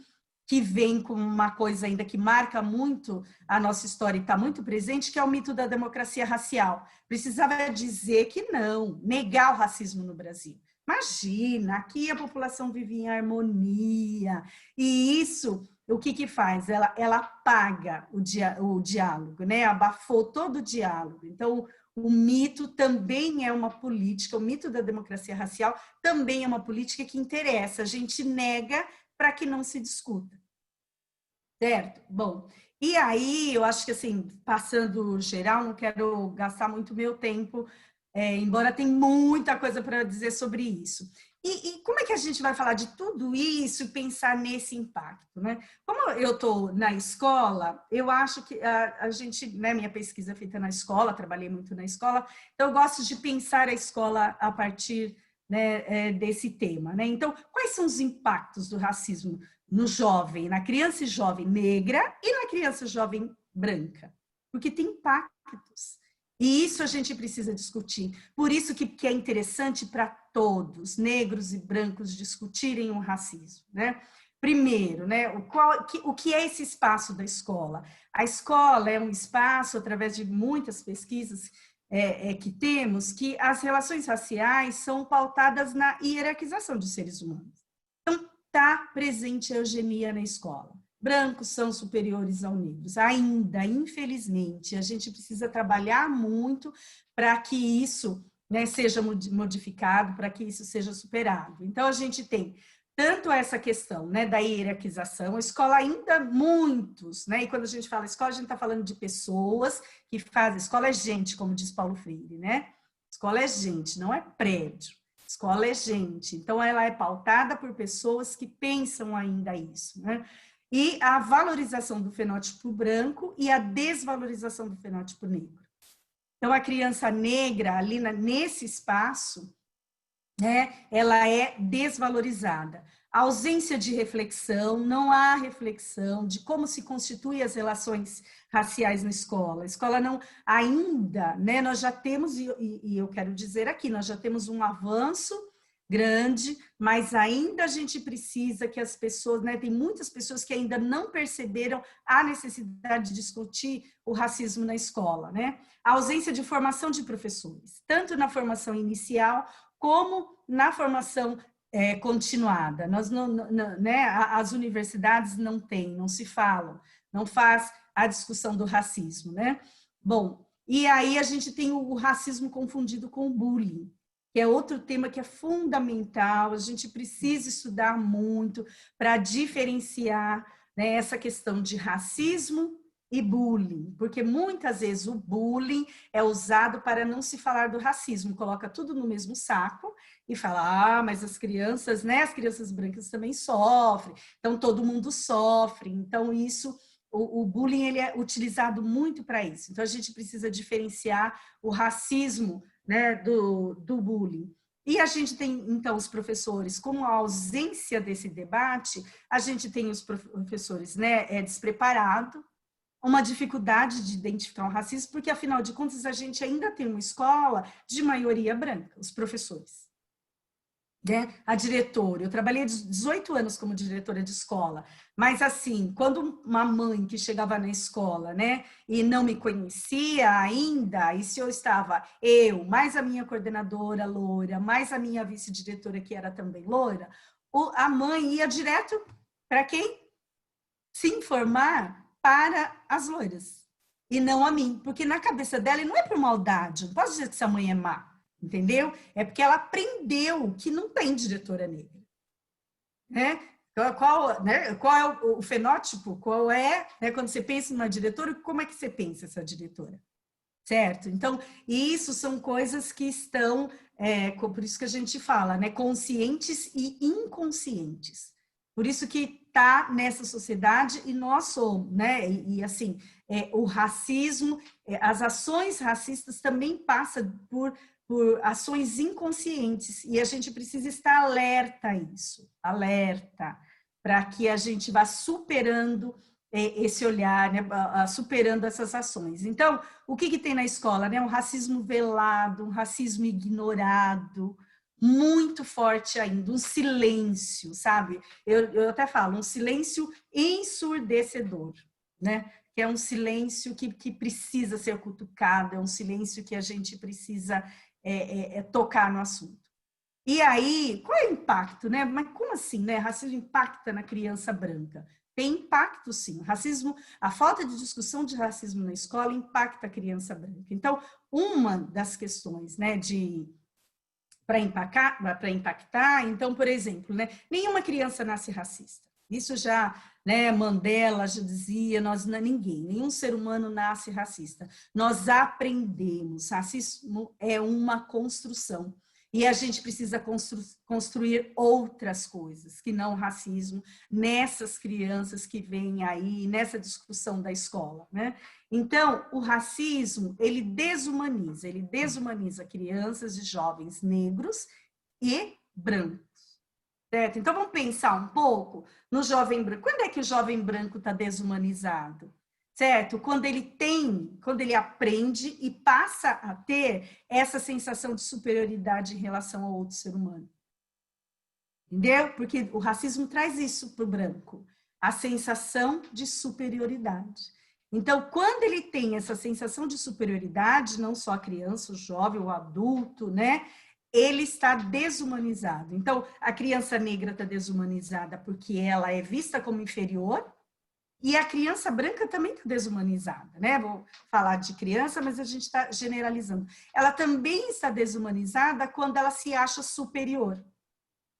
que vem com uma coisa ainda que marca muito a nossa história e está muito presente, que é o mito da democracia racial. Precisava dizer que não, negar o racismo no Brasil. Imagina, aqui a população vive em harmonia, e isso o que que faz? Ela apaga o diálogo, né? Abafou todo o diálogo. Então, o mito também é uma política, o mito da democracia racial também é uma política que interessa. A gente nega para que não se discuta. Certo? Bom, e aí eu acho que assim, passando geral, não quero gastar muito meu tempo, embora tenha muita coisa para dizer sobre isso. E como é que a gente vai falar de tudo isso e pensar nesse impacto, né? Como eu estou na escola, eu acho que a gente, né, minha pesquisa é feita na escola, trabalhei muito na escola, então eu gosto de pensar a escola a partir, né, desse tema, né? Então, quais são os impactos do racismo no jovem, na criança e jovem negra e na criança jovem branca? Porque tem impactos. E isso a gente precisa discutir. Por isso que é interessante para todos, negros e brancos, discutirem o racismo, né? Primeiro, né, o que é esse espaço da escola? A escola é um espaço, através de muitas pesquisas que temos, que as relações raciais são pautadas na hierarquização de seres humanos. Então, está presente a eugenia na escola. Brancos são superiores aos negros. Ainda, infelizmente, a gente precisa trabalhar muito para que isso, né, seja modificado, para que isso seja superado. Então, a gente tem tanto essa questão, né, da hierarquização, a escola ainda muitos, né, e quando a gente fala escola, a gente está falando de pessoas que fazem, escola é gente, como diz Paulo Freire, né? Escola é gente, não é prédio. Escola é gente. Então, ela é pautada por pessoas que pensam ainda isso, né? E a valorização do fenótipo branco e a desvalorização do fenótipo negro. Então, a criança negra, ali nesse espaço, né, ela é desvalorizada. A ausência de reflexão, não há reflexão de como se constituem as relações raciais na escola. A escola não, ainda, né, nós já temos, e eu quero dizer aqui, nós já temos um avanço grande, mas ainda a gente precisa que as pessoas, né, tem muitas pessoas que ainda não perceberam a necessidade de discutir o racismo na escola, né? A ausência de formação de professores, tanto na formação inicial como na formação continuada. Nós né, as universidades não têm, não se falam, não faz a discussão do racismo, né? Bom, e aí a gente tem o racismo confundido com o bullying, que é outro tema que é fundamental, a gente precisa estudar muito para diferenciar, né, essa questão de racismo e bullying, porque muitas vezes o bullying é usado para não se falar do racismo, coloca tudo no mesmo saco e fala, mas as crianças, né, as crianças brancas também sofrem, então todo mundo sofre, então isso, o bullying ele é utilizado muito para isso, então a gente precisa diferenciar o racismo, né, do bullying. E a gente tem, então, os professores, com a ausência desse debate, a gente tem os professores, né, despreparados, uma dificuldade de identificar o racismo, porque, afinal de contas, a gente ainda tem uma escola de maioria branca, os professores. Né? A diretora, eu trabalhei 18 anos como diretora de escola, mas assim, quando uma mãe que chegava na escola, né, e não me conhecia ainda, e se eu estava, mais a minha coordenadora loura, mais a minha vice-diretora que era também loura, a mãe ia direto para quem? Se informar para as loiras, e não a mim, porque na cabeça dela, e não é por maldade, não posso dizer que essa mãe é má, entendeu? É porque ela aprendeu que não tem diretora negra, né? Qual é o fenótipo? Qual é, né, quando você pensa numa diretora, como é que você pensa essa diretora? Certo? Então, isso são coisas que estão, por isso que a gente fala, né, conscientes e inconscientes. Por isso que está nessa sociedade e nós somos, né? E assim, o racismo, as ações racistas também passam por ações inconscientes, e a gente precisa estar alerta a isso, alerta, para que a gente vá superando esse olhar, né, superando essas ações. Então, o que tem na escola? Né? Um racismo velado, um racismo ignorado, muito forte ainda, um silêncio, sabe? Eu até falo, um silêncio ensurdecedor, né? Que é um silêncio que precisa ser cutucado, é um silêncio que a gente precisa tocar no assunto. E aí, qual é o impacto, né? Mas como assim, né? Racismo impacta na criança branca. tem impacto, sim. O racismo, a falta de discussão de racismo na escola impacta a criança branca. Então, uma das questões, né, para impactar, então, por exemplo, né, nenhuma criança nasce racista. Isso já, né, Mandela já dizia, nenhum ser humano nasce racista. Nós aprendemos, racismo é uma construção. E a gente precisa construir outras coisas, que não o racismo, nessas crianças que vêm aí, nessa discussão da escola, né? Então, o racismo, ele desumaniza crianças e jovens negros e brancos, certo? Então, vamos pensar um pouco no jovem branco. Quando é que o jovem branco está desumanizado? Certo? Quando ele aprende e passa a ter essa sensação de superioridade em relação ao outro ser humano. Entendeu? Porque o racismo traz isso para o branco, a sensação de superioridade. Então, quando ele tem essa sensação de superioridade, não só a criança, o jovem, o adulto, né? Ele está desumanizado. Então, a criança negra está desumanizada porque ela é vista como inferior, e a criança branca também está desumanizada, né? Vou falar de criança, mas a gente está generalizando. Ela também está desumanizada quando ela se acha superior.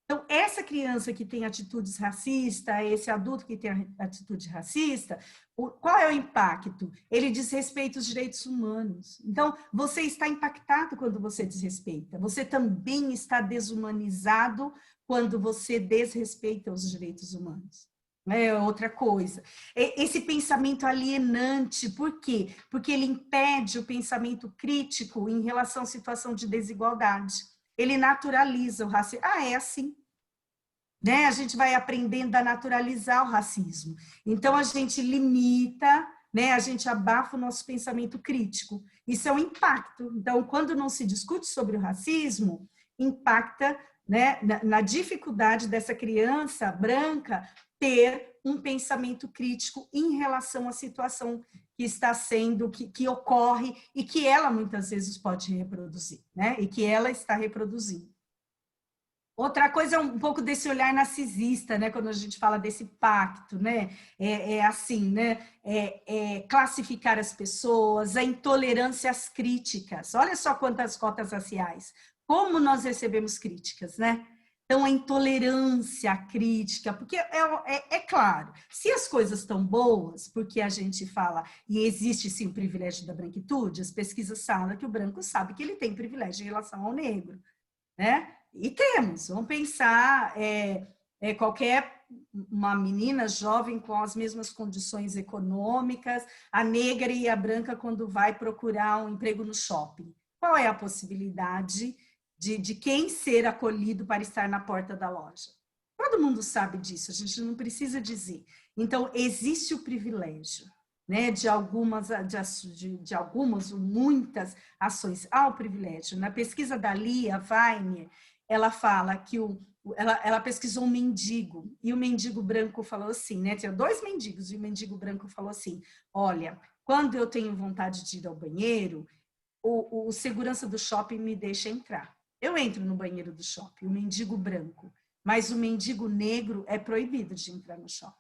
Então, essa criança que tem atitudes racistas, esse adulto que tem atitude racista, qual é o impacto? Ele desrespeita os direitos humanos. Então, você está impactado quando você desrespeita. Você também está desumanizado quando você desrespeita os direitos humanos. É outra coisa. Esse pensamento alienante, por quê? Porque ele impede o pensamento crítico em relação à situação de desigualdade. Ele naturaliza o racismo. É assim. Né? A gente vai aprendendo a naturalizar o racismo. Então, a gente limita, né? A gente abafa o nosso pensamento crítico. Isso é um impacto. Então, quando não se discute sobre o racismo, impacta, né, na dificuldade dessa criança branca ter um pensamento crítico em relação à situação que está sendo, que ocorre e que ela muitas vezes pode reproduzir, né? E que ela está reproduzindo. Outra coisa é um pouco desse olhar narcisista, né? Quando a gente fala desse pacto, né? Assim, né? Classificar as pessoas, a intolerância às críticas. Olha só quantas cotas raciais. Como nós recebemos críticas, né? Então, a intolerância à crítica, porque é claro, se as coisas estão boas, porque a gente fala, e existe sim o privilégio da branquitude, as pesquisas falam que o branco sabe que ele tem privilégio em relação ao negro, né? E temos, vamos pensar, qualquer uma menina jovem com as mesmas condições econômicas, a negra e a branca quando vai procurar um emprego no shopping. Qual é a possibilidade de quem ser acolhido para estar na porta da loja? Todo mundo sabe disso, a gente não precisa dizer. Então, existe o privilégio, né, de algumas, muitas ações. Há o privilégio. Na pesquisa da Lia Weiner, ela fala que ela pesquisou um mendigo, e o mendigo branco falou assim, né, tinha 2 mendigos, e o mendigo branco falou assim, olha, quando eu tenho vontade de ir ao banheiro, o segurança do shopping me deixa entrar. Eu entro no banheiro do shopping, o mendigo branco, mas o mendigo negro é proibido de entrar no shopping.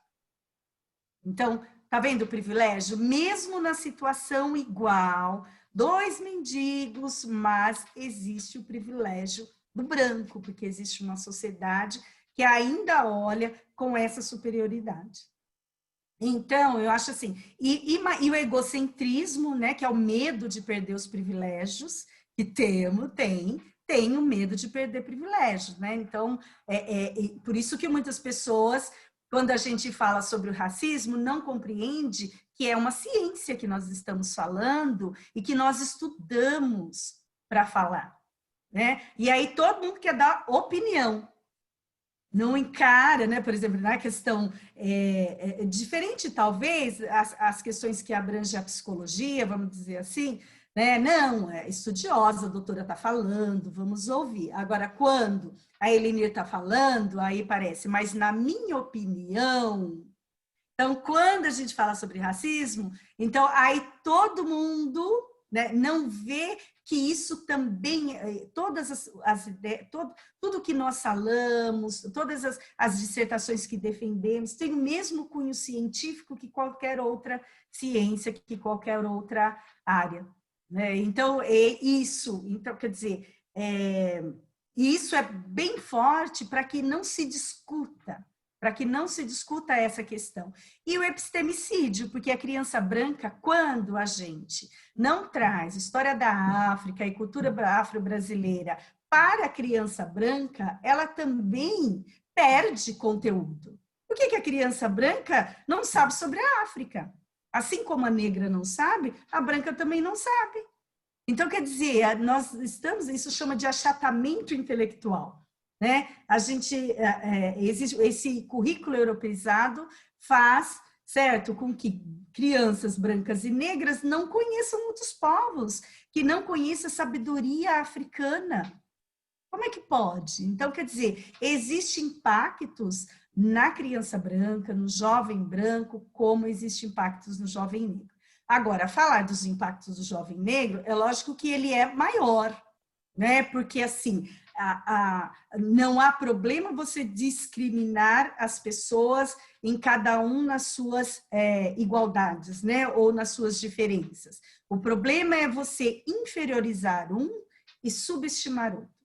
Então, tá vendo o privilégio? Mesmo na situação igual, 2 mendigos, mas existe o privilégio do branco, porque existe uma sociedade que ainda olha com essa superioridade. Então, eu acho assim, e o egocentrismo, né, que é o medo de perder os privilégios, que tem o medo de perder privilégios, né? Então, por isso que muitas pessoas, quando a gente fala sobre o racismo, não compreende que é uma ciência que nós estamos falando e que nós estudamos para falar, né? E aí todo mundo quer dar opinião, não encara, né? Por exemplo, na questão diferente, talvez, as questões que abrangem a psicologia, vamos dizer assim, né? Não, é estudiosa, a doutora está falando, vamos ouvir. Agora, quando a Elenir está falando, aí parece, mas na minha opinião... Então, quando a gente fala sobre racismo, então aí todo mundo né? Não vê que isso também, todas as ideias, tudo que nós falamos, todas as dissertações que defendemos, tem o mesmo cunho científico que qualquer outra ciência, que qualquer outra área, né? Então, quer dizer, isso é bem forte para que não se discuta, essa questão. E o epistemicídio, porque a criança branca, quando a gente não traz história da África e cultura afro-brasileira para a criança branca, ela também perde conteúdo. Por que a criança branca não sabe sobre a África? Assim como a negra não sabe, a branca também não sabe. Então, quer dizer, isso chama de achatamento intelectual. Né? Esse currículo europeizado faz, certo, com que crianças brancas e negras não conheçam outros povos, que não conheçam a sabedoria africana. Como é que pode? Então, quer dizer, existem impactos na criança branca, no jovem branco, como existem impactos no jovem negro. Agora, falar dos impactos do jovem negro, é lógico que ele é maior, né? Porque, assim, não há problema você discriminar as pessoas em cada um nas suas igualdades, né? Ou nas suas diferenças. O problema é você inferiorizar um e subestimar outros.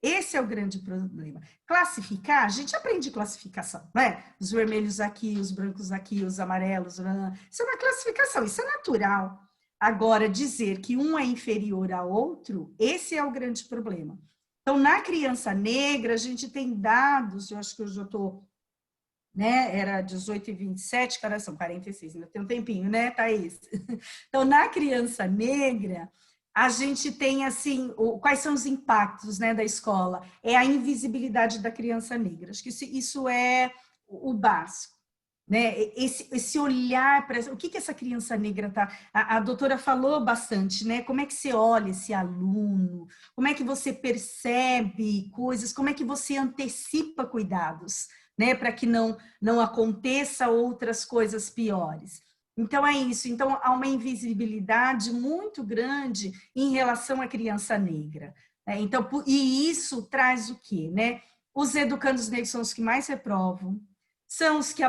Esse é o grande problema. Classificar, a gente aprende classificação, né? Os vermelhos aqui, os brancos aqui, os amarelos, isso é uma classificação, isso é natural. Agora, dizer que um é inferior ao outro, esse é o grande problema. Então, na criança negra, a gente tem dados, eu acho que eu já estou, né, era 18h27, cara, são 46, ainda tem um tempinho, né, Thaís? Então, na criança negra, a gente tem, assim, quais são os impactos, né, da escola? É a invisibilidade da criança negra, acho que isso é o básico. Né? Esse olhar para o que essa criança negra está. A doutora falou bastante, né? Como é que você olha esse aluno, como é que você percebe coisas, como é que você antecipa cuidados, né? Para que não aconteça outras coisas piores. Então, é isso. Então, há uma invisibilidade muito grande em relação à criança negra. Né? Então, e isso traz o quê? Né? Os educandos negros são os que mais reprovam, são os que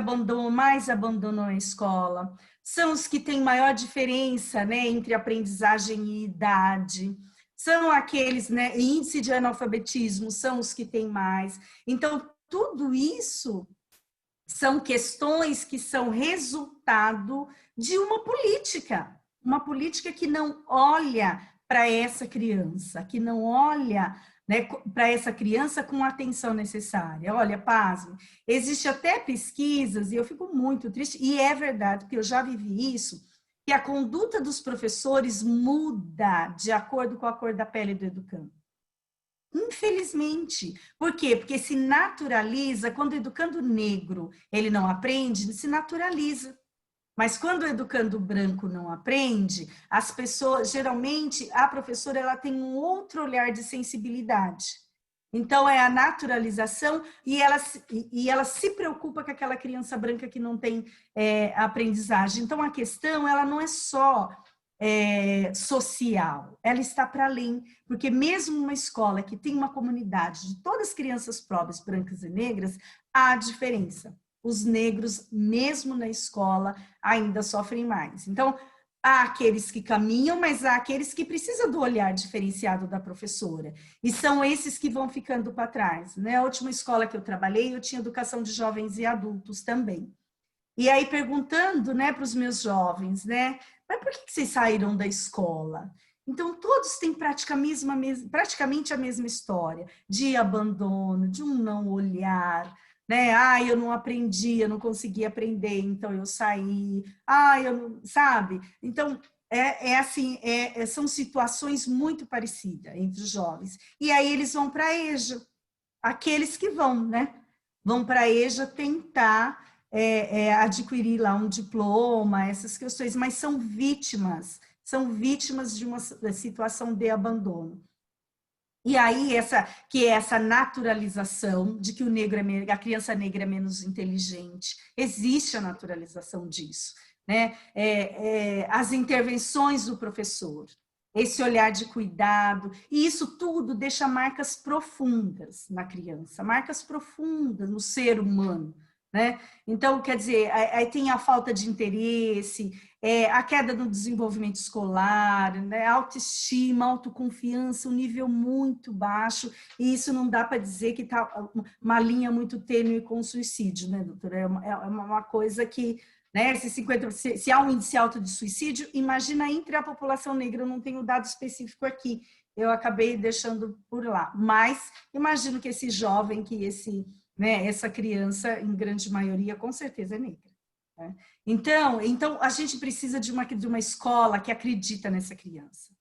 mais abandonam a escola, são os que têm maior diferença, né, entre aprendizagem e idade, são aqueles, né, índice de analfabetismo, são os que têm mais. Então, tudo isso são questões que são resultado de uma política que não olha para essa criança, que não olha, né, para essa criança com a atenção necessária. Olha, pasme, existe até pesquisas, e eu fico muito triste, e é verdade, porque eu já vivi isso, que a conduta dos professores muda de acordo com a cor da pele do educando. Infelizmente. Por quê? Porque se naturaliza, quando o educando negro ele não aprende, se naturaliza. Mas quando o educando branco não aprende, as pessoas, geralmente, a professora ela tem um outro olhar de sensibilidade. Então, é a naturalização e ela se preocupa com aquela criança branca que não tem aprendizagem. Então, a questão ela não é só social, ela está para além, porque mesmo uma escola que tem uma comunidade de todas as crianças pobres, brancas e negras, há diferença. Os negros, mesmo na escola, ainda sofrem mais. Então, há aqueles que caminham, mas há aqueles que precisam do olhar diferenciado da professora. E são esses que vão ficando para trás. Né? A última escola que eu trabalhei, eu tinha educação de jovens e adultos também. E aí, perguntando, né, para os meus jovens, né, mas por que vocês saíram da escola? Então, todos têm praticamente a mesma história de abandono, de um não olhar, né? Eu não aprendi, eu não consegui aprender, então eu saí. Eu não, sabe? Então, são situações muito parecidas entre os jovens. E aí eles vão para a EJA, aqueles que vão, né? Vão para a EJA tentar adquirir lá um diploma, essas questões, mas são vítimas de uma situação de abandono. E aí, essa naturalização de que a criança negra é menos inteligente, existe a naturalização disso. né? As intervenções do professor, esse olhar de cuidado, e isso tudo deixa marcas profundas na criança, marcas profundas no ser humano, né? Então, quer dizer, aí tem a falta de interesse, a queda no desenvolvimento escolar, né? Autoestima, autoconfiança, um nível muito baixo, e isso não dá para dizer que está uma linha muito tênue com o suicídio, né, doutora? É uma coisa que, né, se há um índice alto de suicídio, imagina entre a população negra, eu não tenho dado específico aqui, eu acabei deixando por lá, mas imagino que esse jovem, né, essa criança, em grande maioria, com certeza é negra. Né? Então, a gente precisa de uma escola que acredita nessa criança,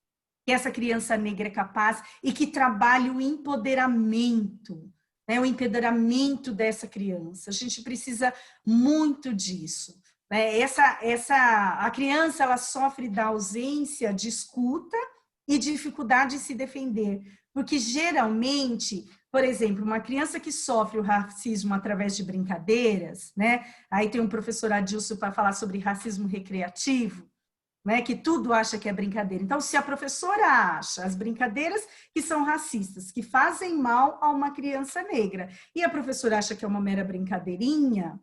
que essa criança negra é capaz e que trabalhe o empoderamento, né, o empoderamento dessa criança. A gente precisa muito disso. Né? A criança, ela sofre da ausência de escuta e dificuldade em se defender, porque geralmente, por exemplo, uma criança que sofre o racismo através de brincadeiras, né? Aí tem um professor Adilson para falar sobre racismo recreativo, né? Que tudo acha que é brincadeira. Então, se a professora acha as brincadeiras que são racistas, que fazem mal a uma criança negra, e a professora acha que é uma mera brincadeirinha,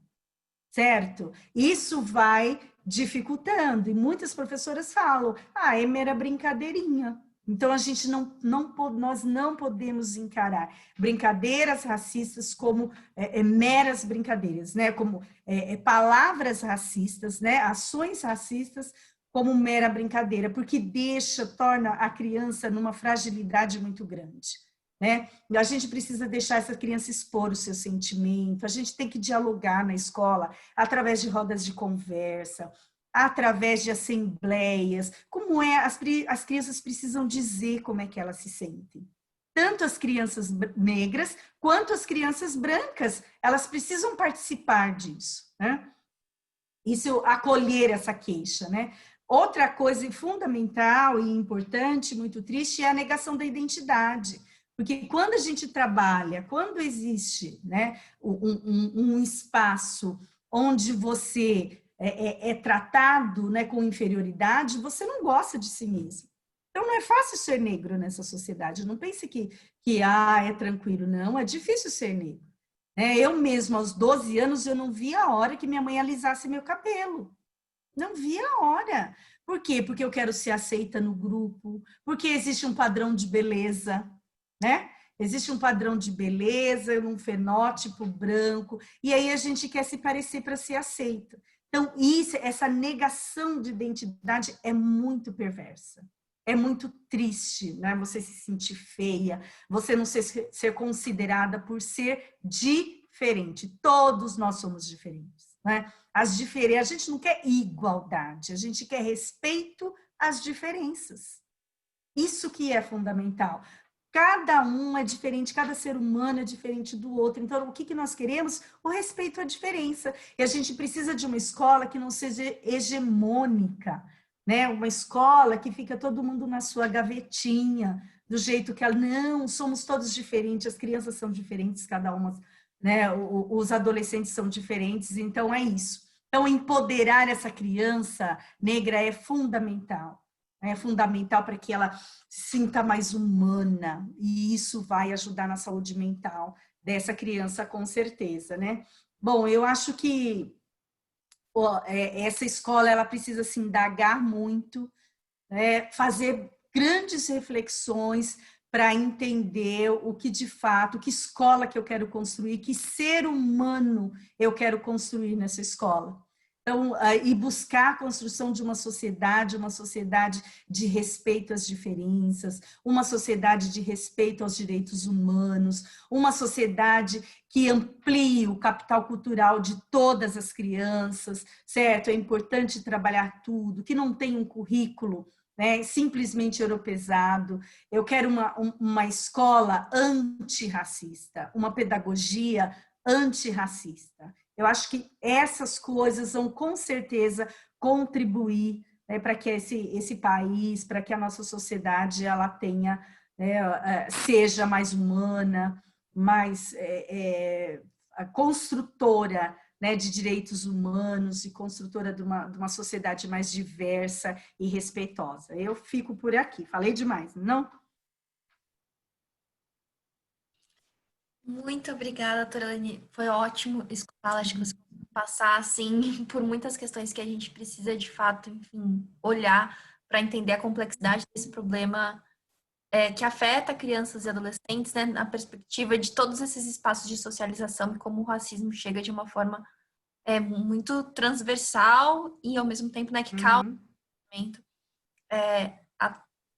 certo? Isso vai dificultando, e muitas professoras falam, é mera brincadeirinha. Então, nós não podemos encarar brincadeiras racistas como meras brincadeiras, né? Como palavras racistas, né? Ações racistas como mera brincadeira, porque torna a criança numa fragilidade muito grande. Né? A gente precisa deixar essa criança expor o seu sentimento, a gente tem que dialogar na escola através de rodas de conversa, através de assembleias, as crianças precisam dizer como é que elas se sentem. Tanto as crianças negras quanto as crianças brancas, elas precisam participar disso, né? Isso, acolher essa queixa, né? Outra coisa fundamental e importante, muito triste, é a negação da identidade. Porque quando a gente trabalha, quando existe, né, um espaço onde você é tratado, né, com inferioridade, você não gosta de si mesmo. Então, não é fácil ser negro nessa sociedade. Não pense que é tranquilo. Não, é difícil ser negro. Eu mesmo, aos 12 anos, eu não via a hora que minha mãe alisasse meu cabelo. Não via a hora. Por quê? Porque eu quero ser aceita no grupo, porque existe um padrão de beleza, né? Existe um padrão de beleza, um fenótipo branco, e aí a gente quer se parecer para ser aceita. Então, essa negação de identidade é muito perversa. É muito triste, né? Você se sentir feia, você não ser considerada por ser diferente. Todos nós somos diferentes, né? A gente não quer igualdade, a gente quer respeito às diferenças. Isso que é fundamental. Cada um é diferente, cada ser humano é diferente do outro. Então, o que nós queremos? O respeito à diferença. E a gente precisa de uma escola que não seja hegemônica, né? Uma escola que fica todo mundo na sua gavetinha, do jeito que não, somos todos diferentes, as crianças são diferentes, cada uma, né? Os adolescentes são diferentes, então é isso. Então, empoderar essa criança negra é fundamental. É fundamental para que ela se sinta mais humana, e isso vai ajudar na saúde mental dessa criança, com certeza, né? Bom, eu acho que essa escola, ela precisa se indagar muito, né? Fazer grandes reflexões para entender o que de fato, que escola que eu quero construir, que ser humano eu quero construir nessa escola. Então, e buscar a construção de uma sociedade de respeito às diferenças, uma sociedade de respeito aos direitos humanos, uma sociedade que amplie o capital cultural de todas as crianças, certo? É importante trabalhar tudo, que não tem um currículo, né, simplesmente europeizado. Eu quero uma escola antirracista, uma pedagogia antirracista. Eu acho que essas coisas vão, com certeza, contribuir, né, para que esse país, para que a nossa sociedade ela tenha, seja mais humana, mais construtora, né, de direitos humanos e construtora de uma sociedade mais diversa e respeitosa. Eu fico por aqui. Falei demais, não? Muito obrigada, doutora Lani. Foi ótimo escutá-la. Acho que você conseguiu passar, assim, por muitas questões que a gente precisa, de fato, enfim, olhar para entender a complexidade desse problema que afeta crianças e adolescentes, né, na perspectiva de todos esses espaços de socialização e como o racismo chega de uma forma muito transversal e, ao mesmo tempo, né, que causa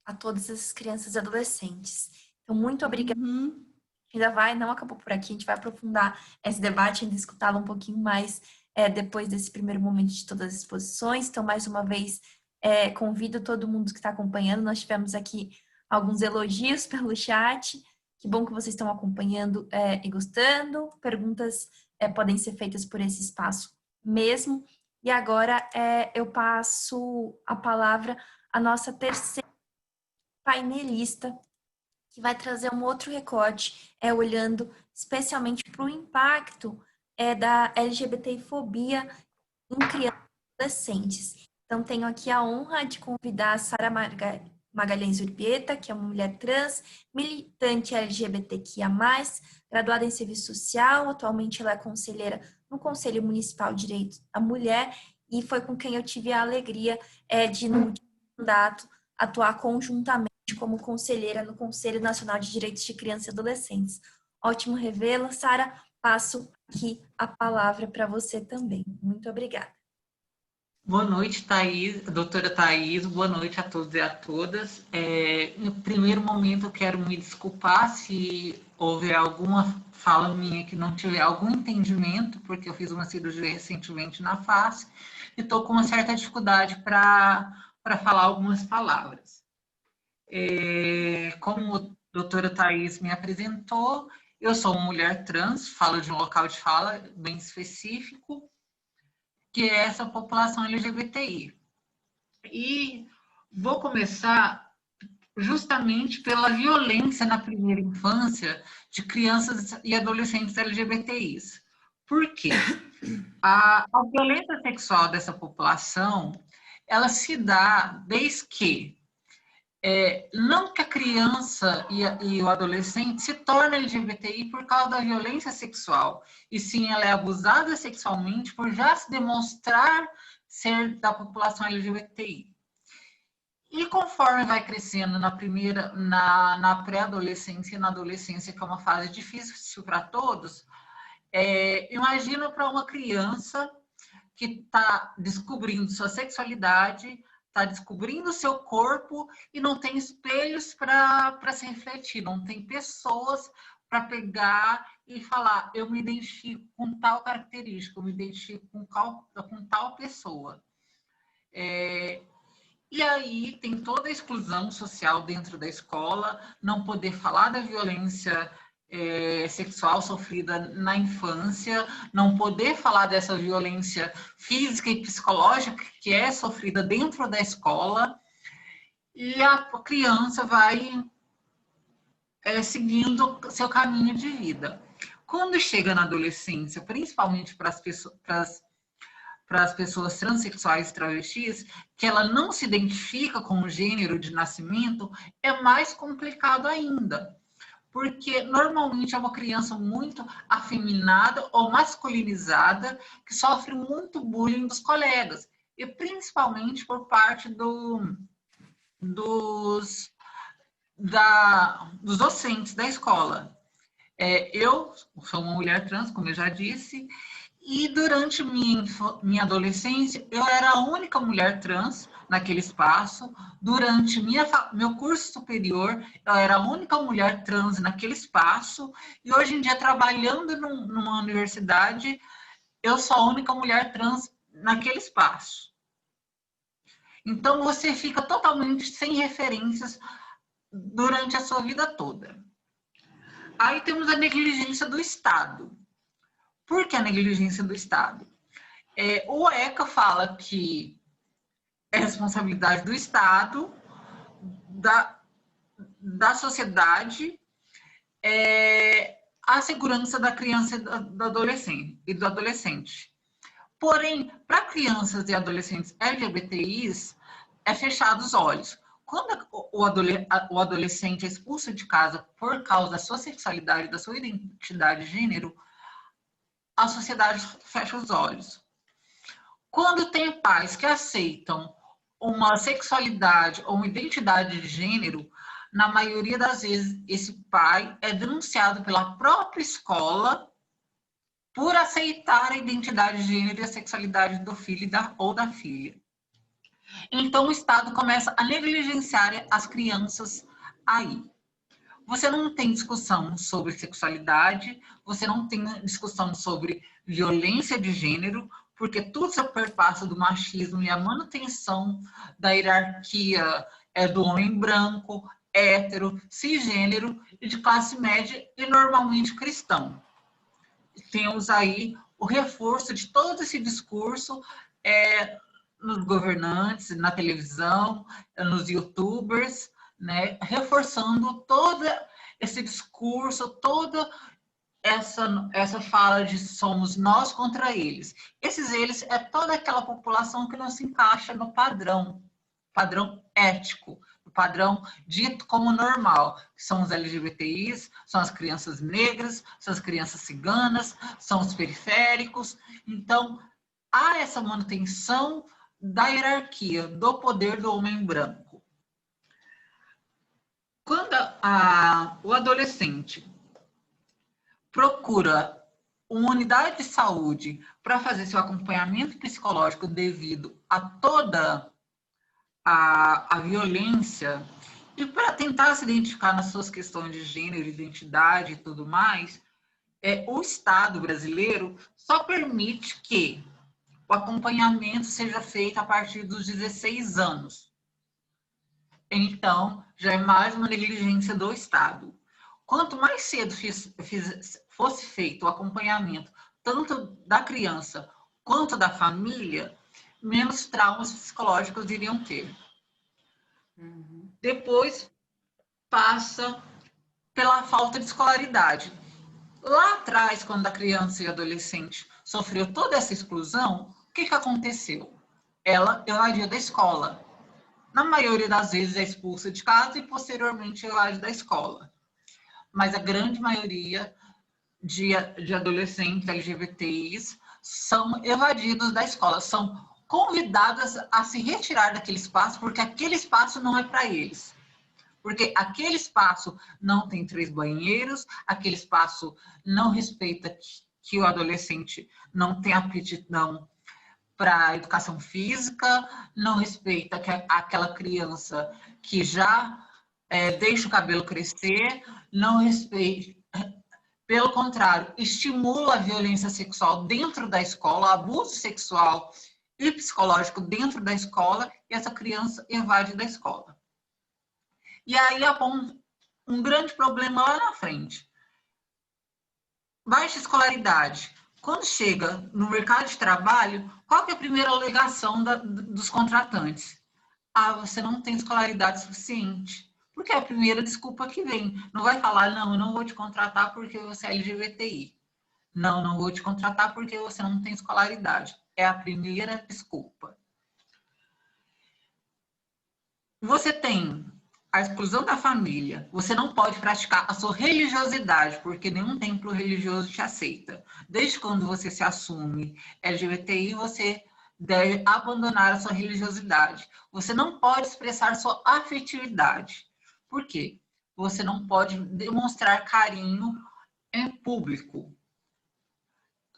a todas essas crianças e adolescentes. Então, muito obrigada. Ainda não acabou por aqui, a gente vai aprofundar esse debate, ainda escutá-lo um pouquinho mais depois desse primeiro momento de todas as exposições. Então, mais uma vez, convido todo mundo que está acompanhando. Nós tivemos aqui alguns elogios pelo chat. Que bom que vocês estão acompanhando e gostando. Perguntas podem ser feitas por esse espaço mesmo. E agora eu passo a palavra à nossa terceira painelista, que vai trazer um outro recorte, olhando especialmente para o impacto da LGBTfobia em crianças e adolescentes. Então, tenho aqui a honra de convidar a Sara Magalhães Urbieta, que é uma mulher trans, militante LGBTQIA+, graduada em Serviço Social, atualmente ela é conselheira no Conselho Municipal de Direitos da Mulher, e foi com quem eu tive a alegria de, no último mandato, atuar conjuntamente como conselheira no Conselho Nacional de Direitos de Crianças e Adolescentes. Ótimo revê-la, Sara. Passo aqui a palavra para você também. Muito obrigada. Boa noite, doutora Thaís. Boa noite a todos e a todas. No primeiro momento, eu quero me desculpar se houver alguma fala minha que não tiver algum entendimento, porque eu fiz uma cirurgia recentemente na face e estou com uma certa dificuldade para falar algumas palavras. Como a doutora Thaís me apresentou, eu sou uma mulher trans, falo de um local de fala bem específico, que é essa população LGBTI. E vou começar justamente pela violência na primeira infância de crianças e adolescentes LGBTIs. Por quê? A violência sexual dessa população, ela se dá desde que não que a criança e o adolescente se tornem LGBTI por causa da violência sexual, e sim ela é abusada sexualmente por já se demonstrar ser da população LGBTI. E conforme vai crescendo na pré-adolescência e na adolescência, que é uma fase difícil para todos, imagina para uma criança que está descobrindo sua sexualidade, está descobrindo o seu corpo e não tem espelhos para se refletir, não tem pessoas para pegar e falar, eu me identifico com tal característica, eu me identifico com tal pessoa. E aí tem toda a exclusão social dentro da escola, não poder falar da violência sexual sofrida na infância, não poder falar dessa violência física e psicológica que é sofrida dentro da escola, e a criança vai seguindo seu caminho de vida. Quando chega na adolescência, principalmente para as pessoas transexuais e travestis, que ela não se identifica com o gênero de nascimento, é mais complicado ainda. Porque normalmente é uma criança muito afeminada ou masculinizada que sofre muito bullying dos colegas, e principalmente por parte dos docentes da escola. Eu sou uma mulher trans, como eu já disse, e durante minha adolescência eu era a única mulher trans naquele espaço. Durante meu curso superior, eu era a única mulher trans naquele espaço, e hoje em dia, trabalhando numa universidade, eu sou a única mulher trans naquele espaço. Então, você fica totalmente sem referências durante a sua vida toda. Aí temos a negligência do Estado. Por que a negligência do Estado? O ECA fala que é responsabilidade do Estado, da sociedade, a segurança da criança e do adolescente. Porém, para crianças e adolescentes LGBTIs, é fechado os olhos. Quando o adolescente é expulso de casa por causa da sua sexualidade, da sua identidade de gênero, a sociedade fecha os olhos. Quando tem pais que aceitam uma sexualidade ou uma identidade de gênero, na maioria das vezes esse pai é denunciado pela própria escola por aceitar a identidade de gênero e a sexualidade do filho ou da filha. Então o Estado começa a negligenciar as crianças aí. Você não tem discussão sobre sexualidade, você não tem discussão sobre violência de gênero, porque tudo se perpassa do machismo e a manutenção da hierarquia do homem branco, hétero, cisgênero e de classe média e normalmente cristão. Temos aí o reforço de todo esse discurso nos governantes, na televisão, nos youtubers, né, reforçando todo esse discurso, toda essa fala de somos nós contra eles. Eles é toda aquela população que não se encaixa no padrão ético, o padrão dito como normal, que são os LGBTIs, são as crianças negras, são as crianças ciganas, são os periféricos. Então, há essa manutenção da hierarquia, do poder do homem branco. Quando o adolescente procura uma unidade de saúde para fazer seu acompanhamento psicológico devido a toda a violência e para tentar se identificar nas suas questões de gênero, identidade e tudo mais, o Estado brasileiro só permite que o acompanhamento seja feito a partir dos 16 anos. Então, já é mais uma negligência do Estado. Quanto mais cedo fosse feito o acompanhamento, tanto da criança quanto da família, menos traumas psicológicos iriam ter. Depois, passa pela falta de escolaridade. Lá atrás, quando a criança e adolescente sofreu toda essa exclusão, o que aconteceu? Ela evadiu da escola. Na maioria das vezes é expulsa de casa e posteriormente evade da escola. Mas a grande maioria de adolescentes LGBTIs são evadidos da escola, são convidadas a se retirar daquele espaço, porque aquele espaço não é para eles. Porque aquele espaço não tem 3 banheiros, aquele espaço não respeita que o adolescente não tem aptidão para a educação física, não respeita que aquela criança que já deixa o cabelo crescer, não respeita, pelo contrário, estimula a violência sexual dentro da escola, abuso sexual e psicológico dentro da escola, e essa criança evade da escola. E aí um grande problema lá na frente. Baixa escolaridade. Quando chega no mercado de trabalho, qual que é a primeira alegação dos contratantes? Você não tem escolaridade suficiente. Porque é a primeira desculpa que vem. Não vai falar, não, eu não vou te contratar porque você é LGBTI. Não, não vou te contratar porque você não tem escolaridade. É a primeira desculpa. Você tem a exclusão da família. Você não pode praticar a sua religiosidade, porque nenhum templo religioso te aceita. Desde quando você se assume LGBTI, você deve abandonar a sua religiosidade. Você não pode expressar sua afetividade. Por quê? Você não pode demonstrar carinho em público,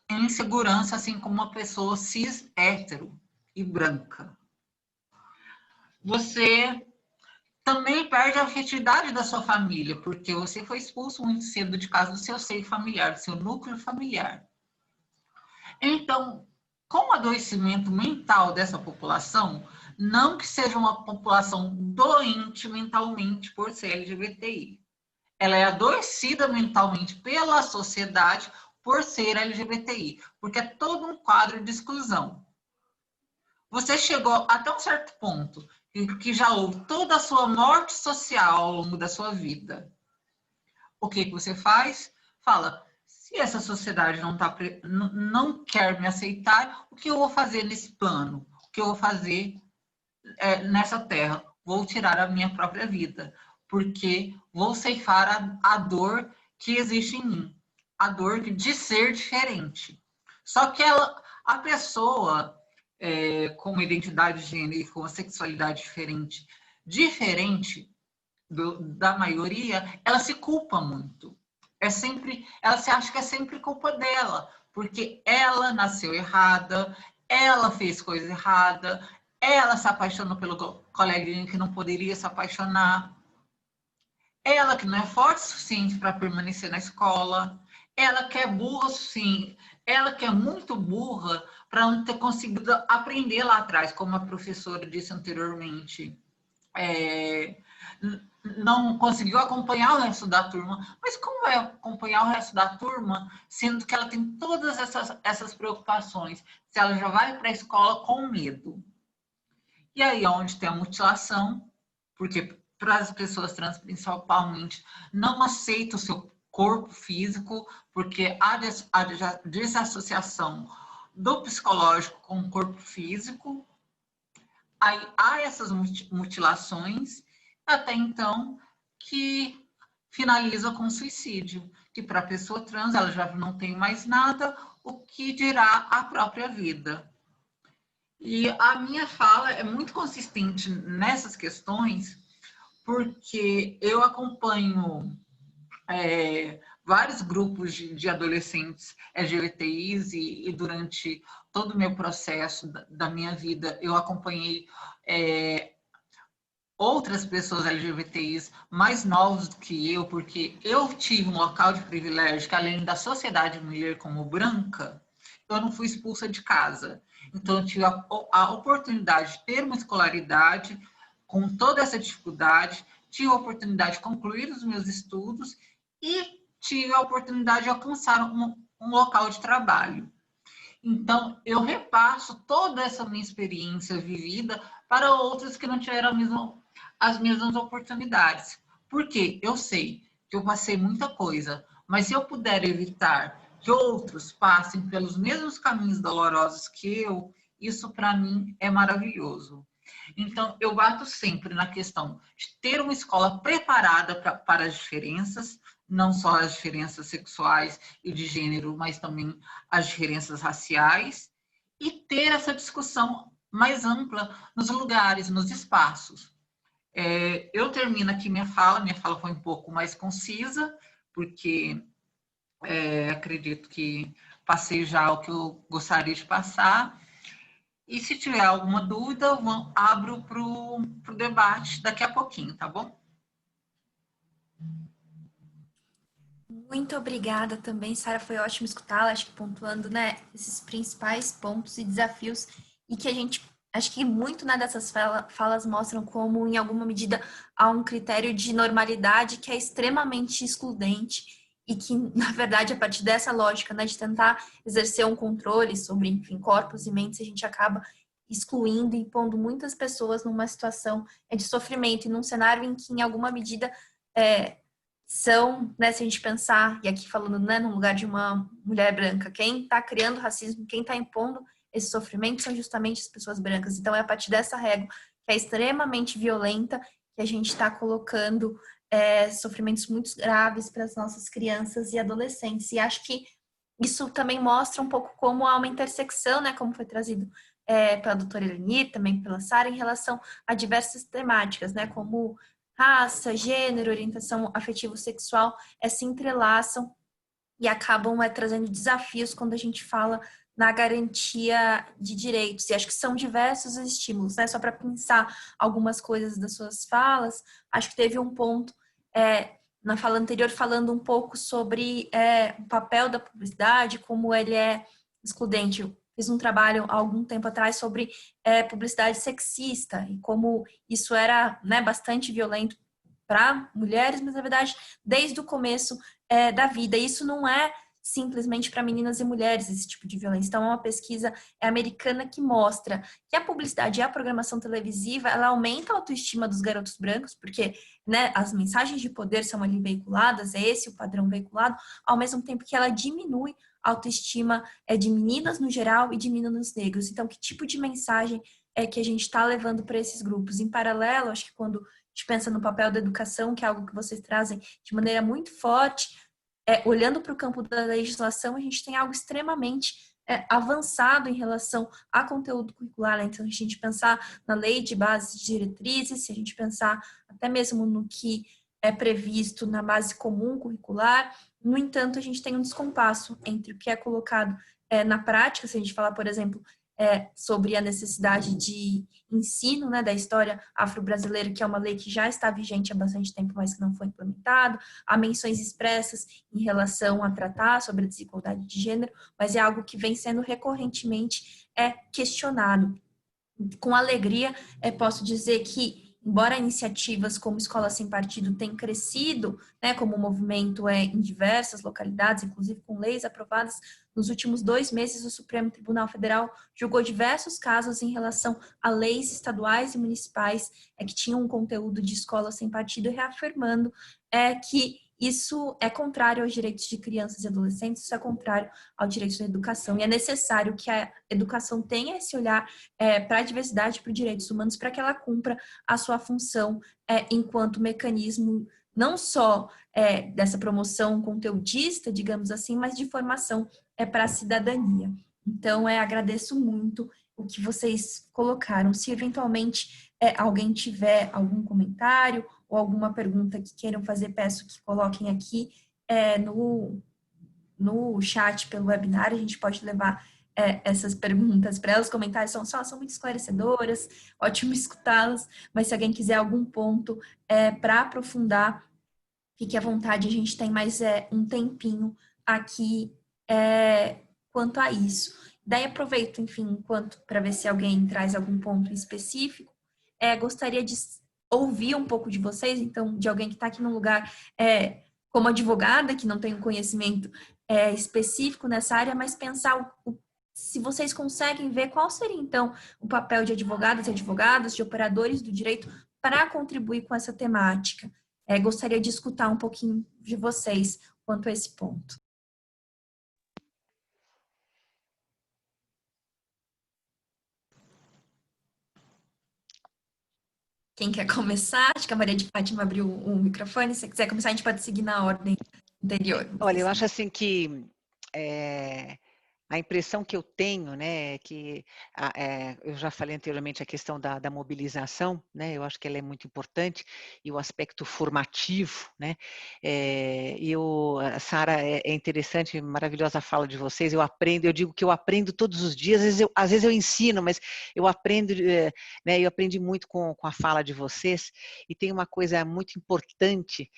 em segurança, assim como uma pessoa cis, hétero e branca. Você também perde a afetividade da sua família, porque você foi expulso muito cedo de casa do seu seio familiar, do seu núcleo familiar. Então, com o adoecimento mental dessa população, não que seja uma população doente mentalmente por ser LGBTI. Ela é adoecida mentalmente pela sociedade por ser LGBTI, porque é todo um quadro de exclusão. Você chegou até um certo ponto que já houve toda a sua morte social ao longo da sua vida. O que você faz? Fala, Se essa sociedade não quer me aceitar, o que eu vou fazer nesse plano? O que eu vou fazer nessa terra? Vou tirar a minha própria vida, porque vou ceifar a dor que existe em mim, a dor de ser diferente. Só que a pessoa com uma identidade de gênero e com uma sexualidade diferente da maioria, ela se culpa muito. Ela se acha que é sempre culpa dela, porque ela nasceu errada, ela fez coisa errada, ela se apaixonou pelo coleguinha que não poderia se apaixonar, ela que não é forte o suficiente para permanecer na escola, ela que é burra, sim, ela que é muito burra para não ter conseguido aprender lá atrás, como a professora disse anteriormente. Não conseguiu acompanhar o resto da turma. Mas como vai acompanhar o resto da turma, sendo que ela tem todas essas preocupações, se ela já vai para a escola com medo? E aí é onde tem a mutilação, porque para as pessoas trans, principalmente, não aceita o seu corpo físico, porque há desassociação do psicológico com o corpo físico. Aí há essas mutilações, até então, que finaliza com suicídio, que para a pessoa trans ela já não tem mais nada, o que dirá a própria vida. E a minha fala é muito consistente nessas questões, porque eu acompanho vários grupos de adolescentes LGBTIs e durante todo o meu processo da minha vida eu acompanhei outras pessoas LGBTIs mais novos do que eu, porque eu tive um local de privilégio que, além da sociedade me ler como branca, eu não fui expulsa de casa. Então, eu tive a oportunidade de ter uma escolaridade com toda essa dificuldade, tive a oportunidade de concluir os meus estudos e tive a oportunidade de alcançar um local de trabalho. Então, eu repasso toda essa minha experiência vivida para outros que não tiveram as mesmas oportunidades. Porque eu sei que eu passei muita coisa, mas se eu puder evitar que outros passem pelos mesmos caminhos dolorosos que eu, isso para mim é maravilhoso. Então, eu bato sempre na questão de ter uma escola preparada para as diferenças, não só as diferenças sexuais e de gênero, mas também as diferenças raciais, e ter essa discussão mais ampla nos lugares, nos espaços. Eu termino aqui minha fala foi um pouco mais concisa, porque acredito que passei já o que eu gostaria de passar. E se tiver alguma dúvida, eu abro para o debate daqui a pouquinho, tá bom? Muito obrigada também, Sara, foi ótimo escutá-la, acho que pontuando, né, esses principais pontos e desafios, e que a gente, acho que muito, né, dessas falas mostram como, em alguma medida, há um critério de normalidade que é extremamente excludente, e que, na verdade, a partir dessa lógica, né, de tentar exercer um controle sobre, enfim, corpos e mentes, a gente acaba excluindo e pondo muitas pessoas numa situação de sofrimento, e num cenário em que, em alguma medida, são, né, se a gente pensar, e aqui falando, né, no lugar de uma mulher branca, quem está criando racismo, quem está impondo esse sofrimento são justamente as pessoas brancas. Então, é a partir dessa régua, que é extremamente violenta, que a gente está colocando sofrimentos muito graves para as nossas crianças e adolescentes. E acho que isso também mostra um pouco como há uma intersecção, né, como foi trazido pela doutora Eleni, também pela Sara, em relação a diversas temáticas, né, como raça, gênero, orientação afetivo-sexual, se entrelaçam e acabam trazendo desafios quando a gente fala na garantia de direitos. E acho que são diversos os estímulos, né? Só para pensar algumas coisas das suas falas, acho que teve um ponto na fala anterior falando um pouco sobre o papel da publicidade, como ele é excludente. Eu fiz um trabalho há algum tempo atrás sobre publicidade sexista e como isso era, né, bastante violento para mulheres, mas na verdade desde o começo da vida. Isso não é simplesmente para meninas e mulheres esse tipo de violência. Então, é uma pesquisa americana que mostra que a publicidade e a programação televisiva, ela aumenta a autoestima dos garotos brancos, porque, né, as mensagens de poder são ali veiculadas, é esse o padrão veiculado, ao mesmo tempo que ela diminui a autoestima de meninas no geral e de meninos negros. Então, que tipo de mensagem é que a gente está levando para esses grupos? Em paralelo, acho que quando a gente pensa no papel da educação, que é algo que vocês trazem de maneira muito forte, olhando para o campo da legislação, a gente tem algo extremamente avançado em relação a conteúdo curricular, né? Então, a gente pensar na lei de bases de diretrizes, se a gente pensar até mesmo no que é previsto na base comum curricular. No entanto, a gente tem um descompasso entre o que é colocado na prática, se a gente falar, por exemplo, sobre a necessidade de ensino, né, da história afro-brasileira, que é uma lei que já está vigente há bastante tempo, mas que não foi implementado. Há menções expressas em relação a tratar sobre a desigualdade de gênero, mas é algo que vem sendo recorrentemente questionado. Com alegria, posso dizer que, embora iniciativas como Escola Sem Partido tenham crescido, né, como movimento em diversas localidades, inclusive com leis aprovadas, nos últimos 2 meses o Supremo Tribunal Federal julgou diversos casos em relação a leis estaduais e municipais que tinham um conteúdo de escola sem partido, reafirmando que isso é contrário aos direitos de crianças e adolescentes, isso é contrário ao direito da educação. E é necessário que a educação tenha esse olhar para a diversidade, para os direitos humanos, para que ela cumpra a sua função enquanto mecanismo não só dessa promoção conteudista, digamos assim, mas de formação para a cidadania. Então, agradeço muito o que vocês colocaram. Se eventualmente alguém tiver algum comentário ou alguma pergunta que queiram fazer, peço que coloquem aqui no chat pelo webinar. A gente pode levar essas perguntas para elas. Os comentários são muito esclarecedoras, ótimo escutá-las, mas se alguém quiser algum ponto para aprofundar, fique à vontade, a gente tem mais um tempinho aqui quanto a isso. Daí aproveito, enfim, para ver se alguém traz algum ponto específico. Gostaria de ouvir um pouco de vocês, então, de alguém que está aqui no lugar como advogada, que não tem um conhecimento específico nessa área, mas pensar se vocês conseguem ver qual seria, então, o papel de advogadas e advogados, de operadores do direito, para contribuir com essa temática. Gostaria de escutar um pouquinho de vocês quanto a esse ponto. Quem quer começar? Acho que a Maria de Fátima abriu o microfone. Se você quiser começar, a gente pode seguir na ordem anterior. Olha, eu acho assim que a impressão que eu tenho, né, que eu já falei anteriormente a questão da mobilização, né, eu acho que ela é muito importante, e o aspecto formativo, né, Sara, é interessante, maravilhosa a fala de vocês, eu digo que eu aprendo todos os dias, às vezes eu ensino, mas eu aprendo, né, eu aprendi muito com a fala de vocês, e tem uma coisa muito importante,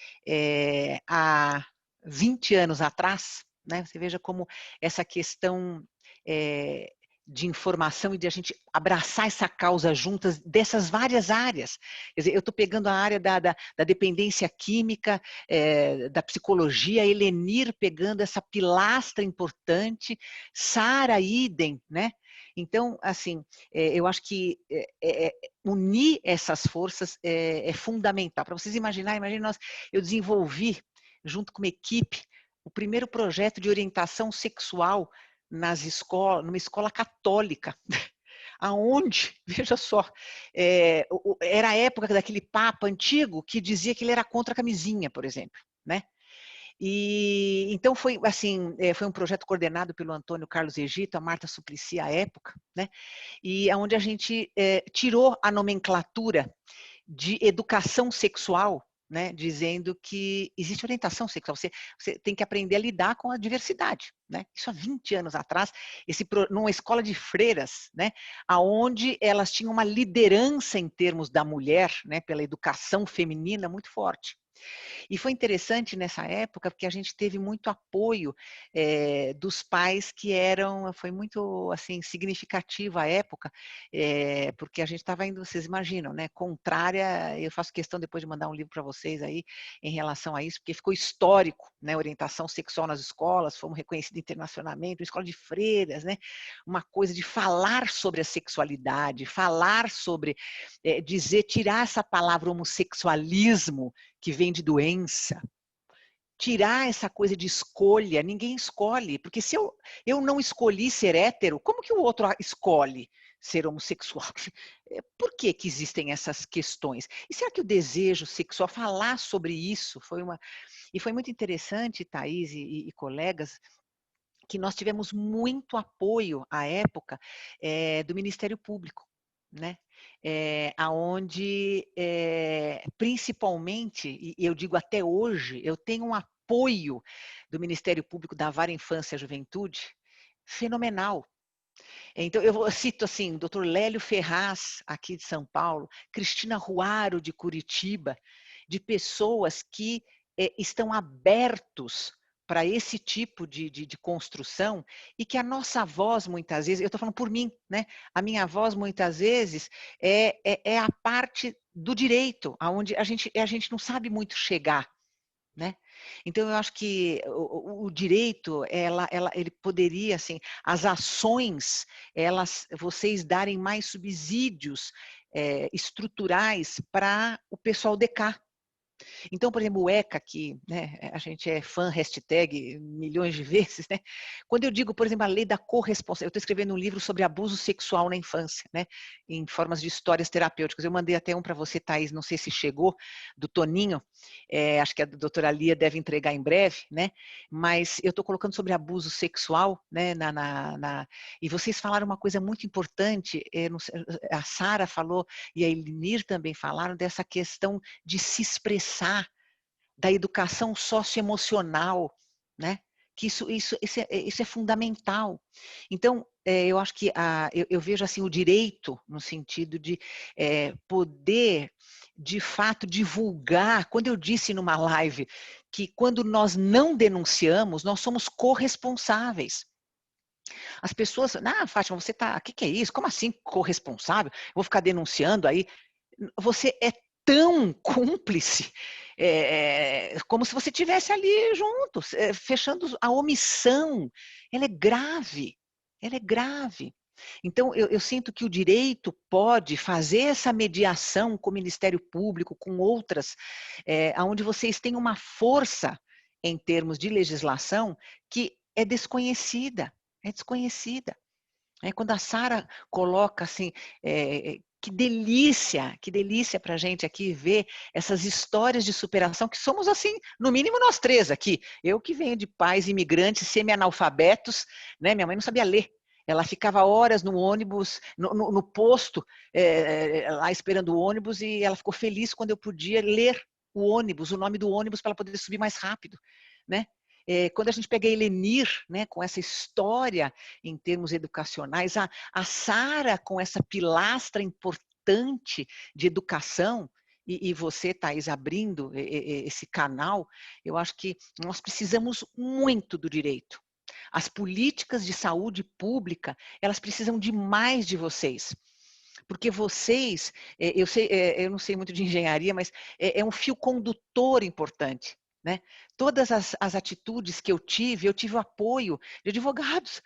há 20 anos atrás, né? Você veja como essa questão de informação e de a gente abraçar essa causa juntas dessas várias áreas. Quer dizer, eu estou pegando a área da dependência química, da psicologia, Helenir pegando essa pilastra importante, Sara idem, né? Então, assim, eu acho que unir essas forças é fundamental. Para vocês imaginarem, eu desenvolvi, junto com uma equipe, o primeiro projeto de orientação sexual numa escola católica, aonde, veja só, era a época daquele papa antigo que dizia que ele era contra a camisinha, por exemplo, né? E então foi assim, foi um projeto coordenado pelo Antônio Carlos Egito, a Marta Suplicy à época, né? E onde a gente tirou a nomenclatura de educação sexual, né, dizendo que existe orientação sexual, você tem que aprender a lidar com a diversidade, né? Isso há 20 anos atrás, numa escola de freiras, né, aonde elas tinham uma liderança em termos da mulher, né, pela educação feminina muito forte. E foi interessante nessa época, porque a gente teve muito apoio dos pais que foi muito assim, significativa a época, porque a gente estava indo, vocês imaginam, né, contrária, eu faço questão depois de mandar um livro para vocês aí, em relação a isso, porque ficou histórico, né, orientação sexual nas escolas, fomos reconhecidos internacionalmente, uma escola de freiras, né, uma coisa de falar sobre a sexualidade, falar sobre, tirar essa palavra homossexualismo, que vem de doença, tirar essa coisa de escolha, ninguém escolhe, porque se eu não escolhi ser hétero, como que o outro escolhe ser homossexual? Por que que existem essas questões? E será que o desejo sexual, falar sobre isso, e foi muito interessante, Thaís e colegas, que nós tivemos muito apoio à época do Ministério Público, né? Aonde principalmente, e eu digo até hoje, eu tenho um apoio do Ministério Público da Vara Infância e Juventude fenomenal. Então, eu cito assim, o Dr. Lélio Ferraz, aqui de São Paulo, Cristina Ruaro, de Curitiba, de pessoas que estão abertos para esse tipo de construção e que a nossa voz, muitas vezes, eu estou falando por mim, né? A minha voz, muitas vezes, é a parte do direito, onde a gente não sabe muito chegar, né? Então, eu acho que o direito, ele poderia, assim, as ações, vocês darem mais subsídios estruturais para o pessoal de cá. Então, por exemplo, o ECA, que né, a gente é fã, hashtag milhões de vezes, né? Quando eu digo, por exemplo, a lei da corresponsabilidade, eu estou escrevendo um livro sobre abuso sexual na infância, né? Em formas de histórias terapêuticas. Eu mandei até um para você, Thaís, não sei se chegou, do Toninho, acho que a doutora Lia deve entregar em breve, né? Mas eu estou colocando sobre abuso sexual, né? E vocês falaram uma coisa muito importante, a Sara falou, e a Elinir também falaram, dessa questão de se expressar, da educação socioemocional, né? Que isso é fundamental. Então, eu acho que eu vejo assim o direito no sentido de poder, de fato, divulgar. Quando eu disse numa live que quando nós não denunciamos, nós somos corresponsáveis. As pessoas, Fátima, você tá, o que é isso? Como assim corresponsável? Eu vou ficar denunciando aí? Você é tão cúmplice, como se você estivesse ali junto, fechando a omissão. Ela é grave, ela é grave. Então, eu sinto que o direito pode fazer essa mediação com o Ministério Público, com outras, onde vocês têm uma força em termos de legislação que é desconhecida, é desconhecida. Quando a Sara coloca assim, que delícia para a gente aqui ver essas histórias de superação, que somos assim, no mínimo nós três aqui. Eu que venho de pais imigrantes semi-analfabetos, né? Minha mãe não sabia ler. Ela ficava horas no ônibus, no posto, lá esperando o ônibus, e ela ficou feliz quando eu podia ler o ônibus, o nome do ônibus, para ela poder subir mais rápido, né? Quando a gente pega a Elenir, né, com essa história em termos educacionais, a Sara com essa pilastra importante de educação, e você, Thaís, abrindo esse canal, eu acho que nós precisamos muito do direito. As políticas de saúde pública, elas precisam demais de vocês. Porque vocês, eu não sei muito de engenharia, mas é um fio condutor importante. Né? Todas as atitudes que eu tive o apoio de advogados,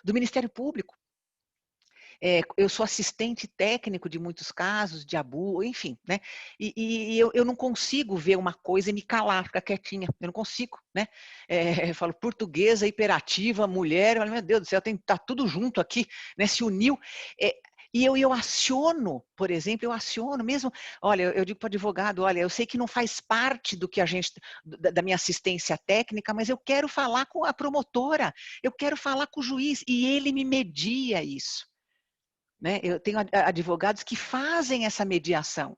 do Ministério Público. Eu sou assistente técnico de muitos casos, de abuso, enfim, né? E eu não consigo ver uma coisa e me calar, ficar quietinha, eu não consigo, né? Eu falo portuguesa, hiperativa, mulher, eu falo, meu Deus do céu, tá tudo junto aqui, né? Se uniu. E eu aciono, por exemplo, mesmo, olha, eu digo para o advogado, olha, eu sei que não faz parte do que da minha assistência técnica, mas eu quero falar com a promotora, eu quero falar com o juiz, e ele me media isso. Né? Eu tenho advogados que fazem essa mediação.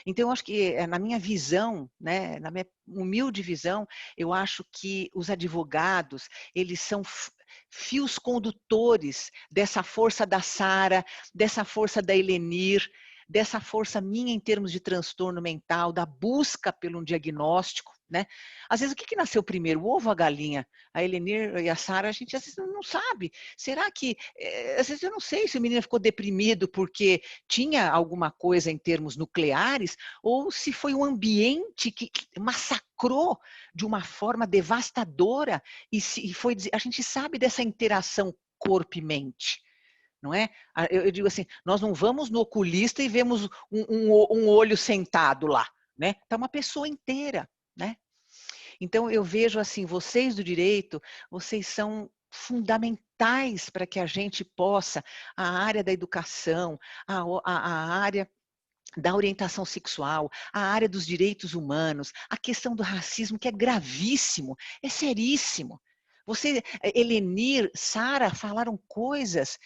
Então, eu acho que, na minha visão, né, na minha humilde visão, eu acho que os advogados, eles são fios condutores dessa força da Sara, dessa força da Elenir, dessa força minha em termos de transtorno mental, da busca pelo diagnóstico, né? Às vezes, o que nasceu primeiro, o ovo ou a galinha? A Helenir e a Sara, a gente às vezes não sabe. Será que, às vezes eu não sei se o menino ficou deprimido porque tinha alguma coisa em termos nucleares, ou se foi um ambiente que massacrou de uma forma devastadora, a gente sabe dessa interação corpo e mente. Não é? Eu digo assim, nós não vamos no oculista e vemos um olho sentado lá, né? Tá uma pessoa inteira, né? Então eu vejo assim, vocês do direito, vocês são fundamentais para que a gente possa, a área da educação, a área da orientação sexual, a área dos direitos humanos, a questão do racismo, que é gravíssimo, é seríssimo. Você, Helenir, Sara, falaram coisas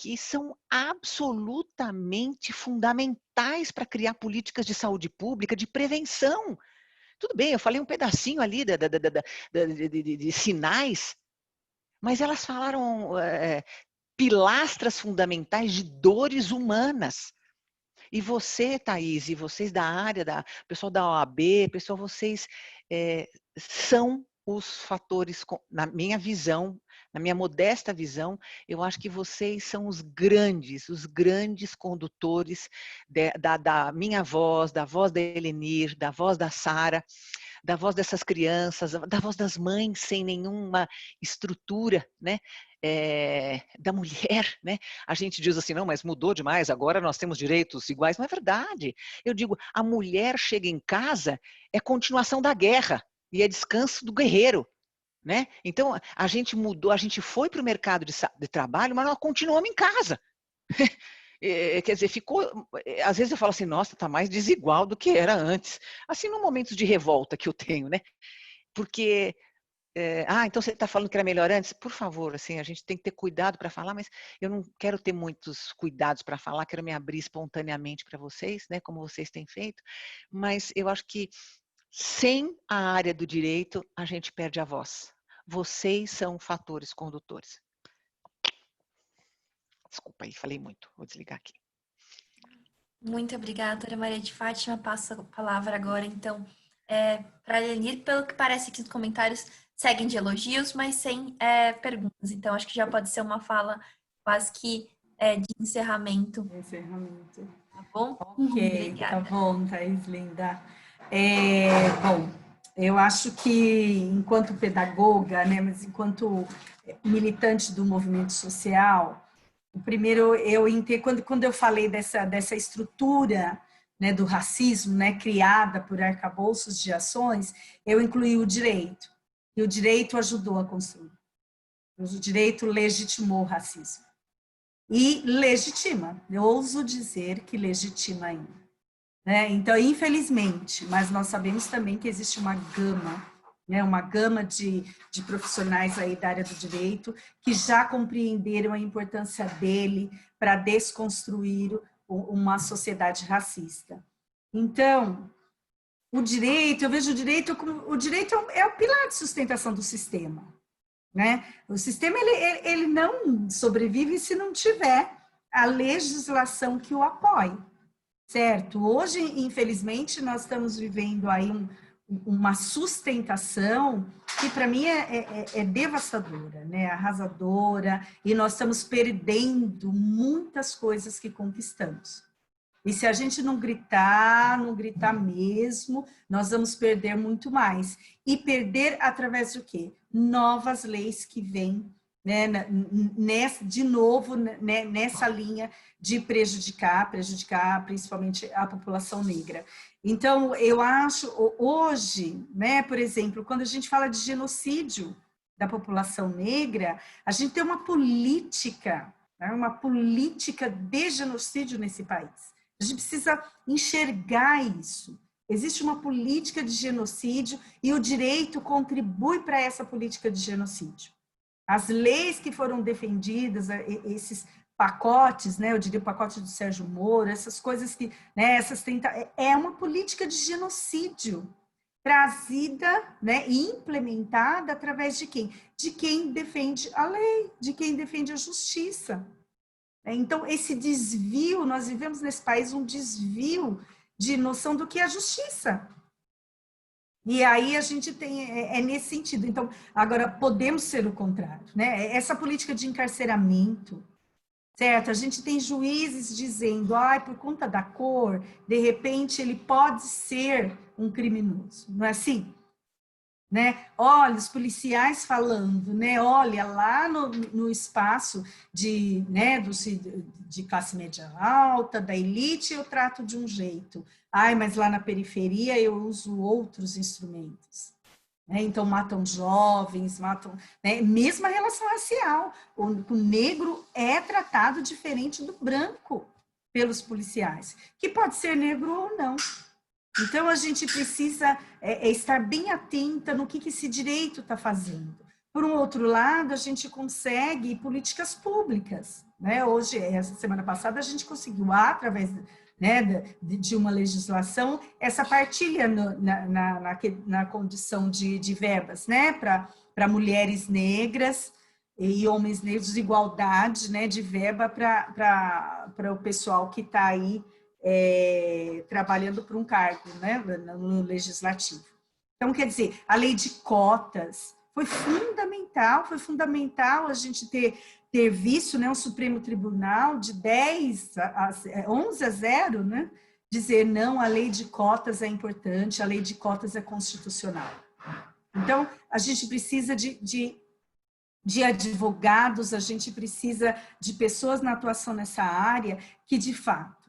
que são absolutamente fundamentais para criar políticas de saúde pública, de prevenção. Tudo bem, eu falei um pedacinho ali de sinais, mas elas falaram pilastras fundamentais de dores humanas. E você, Thaís, e vocês da área, pessoal da OAB, pessoal, vocês são os fatores, na minha visão, na minha modesta visão, eu acho que vocês são os grandes condutores da minha voz, da voz da Helenir, da voz da Sara, da voz dessas crianças, da voz das mães sem nenhuma estrutura, né? Da mulher, né? A gente diz assim, não, mas mudou demais, agora nós temos direitos iguais. Não é verdade. Eu digo, a mulher chega em casa, é continuação da guerra e é descanso do guerreiro, né? Então, a gente mudou, a gente foi para o mercado de trabalho, mas nós continuamos em casa. Quer dizer, às vezes eu falo assim, nossa, está mais desigual do que era antes. Assim, no momento de revolta que eu tenho, né? Porque então você está falando que era melhor antes? Por favor, assim, a gente tem que ter cuidado para falar, mas eu não quero ter muitos cuidados para falar, quero me abrir espontaneamente para vocês, né, como vocês têm feito, mas eu acho que sem a área do direito, a gente perde a voz. Vocês são fatores condutores. Desculpa aí, falei muito, vou desligar aqui. Muito obrigada, doutora Maria de Fátima. Passo a palavra agora, então, para a Helenir. Pelo que parece aqui nos comentários, seguem de elogios, mas sem perguntas. Então, acho que já pode ser uma fala quase que de encerramento. Encerramento. Tá bom? Ok, Obrigada. tá bom, Thaís, linda. Bom, eu acho que enquanto pedagoga, né, mas enquanto militante do movimento social, o primeiro eu entendo, quando eu falei dessa estrutura, né, do racismo, né, criada por arcabouços de ações, eu incluí o direito. E o direito ajudou a construir. O direito legitimou o racismo. E legitima, eu ouso dizer que legitima ainda. Né? Então, infelizmente, mas nós sabemos também que existe uma gama, né? Uma gama de profissionais aí da área do direito que já compreenderam a importância dele para desconstruir uma sociedade racista. Então, o direito, eu vejo o direito como, o direito é o pilar de sustentação do sistema. Né? O sistema ele não sobrevive se não tiver a legislação que o apoie, certo? Hoje, infelizmente, nós estamos vivendo aí uma sustentação que para mim é devastadora, né? Arrasadora, e nós estamos perdendo muitas coisas que conquistamos. E se a gente não gritar mesmo, nós vamos perder muito mais. E perder através do quê? Novas leis que vêm, né, de novo, né, nessa linha de prejudicar principalmente a população negra. Então, eu acho, hoje, né, por exemplo, quando a gente fala de genocídio da população negra, a gente tem uma política, né, uma política de genocídio nesse país. A gente precisa enxergar isso. Existe uma política de genocídio e o direito contribui para essa política de genocídio. As leis que foram defendidas, esses pacotes, né, eu diria o pacote do Sérgio Moro, essas coisas que, né, é uma política de genocídio trazida, né, e implementada através de quem? De quem defende a lei, de quem defende a justiça. Então, esse desvio, nós vivemos nesse país um desvio de noção do que é a justiça. E aí a gente tem, é nesse sentido. Então, agora, podemos ser o contrário, né? Essa política de encarceramento, certo? A gente tem juízes dizendo, por conta da cor, de repente ele pode ser um criminoso, não é assim? Né? Olha, os policiais falando, né? Olha, lá no espaço de, né, de classe média alta, da elite, eu trato de um jeito. Mas lá na periferia eu uso outros instrumentos. Né? Então, matam jovens, matam... Né? Mesmo a relação racial. O negro é tratado diferente do branco pelos policiais, que pode ser negro ou não. Então, a gente precisa estar bem atenta no que esse direito está fazendo. Por um outro lado, a gente consegue políticas públicas. Né? Hoje, essa semana passada, a gente conseguiu, através, né, de uma legislação, essa partilha na condição de verbas, né, para mulheres negras e homens negros, igualdade, né, de verba para o pessoal que está aí trabalhando por um cargo, né, no legislativo. Então, quer dizer, a lei de cotas foi fundamental a gente ter visto, né, o Supremo Tribunal de 11-0, né, dizer não, a lei de cotas é importante, a lei de cotas é constitucional. Então, a gente precisa de advogados, a gente precisa de pessoas na atuação nessa área que, de fato,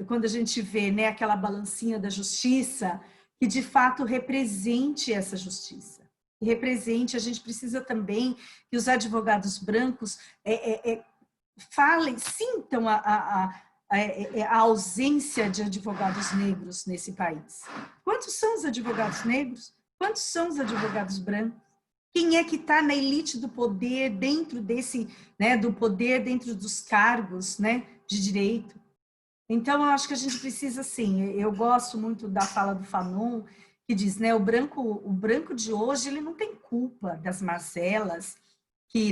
quando a gente vê, né, aquela balancinha da justiça, que de fato represente essa justiça. A gente precisa também que os advogados brancos sintam a ausência de advogados negros nesse país. Quantos são os advogados negros? Quantos são os advogados brancos? Quem é que está na elite do poder, dentro desse, né, do poder, dentro dos cargos, né, de direito? Então, eu acho que a gente precisa, sim, eu gosto muito da fala do Fanon, que diz, né, o branco de hoje, ele não tem culpa das mazelas,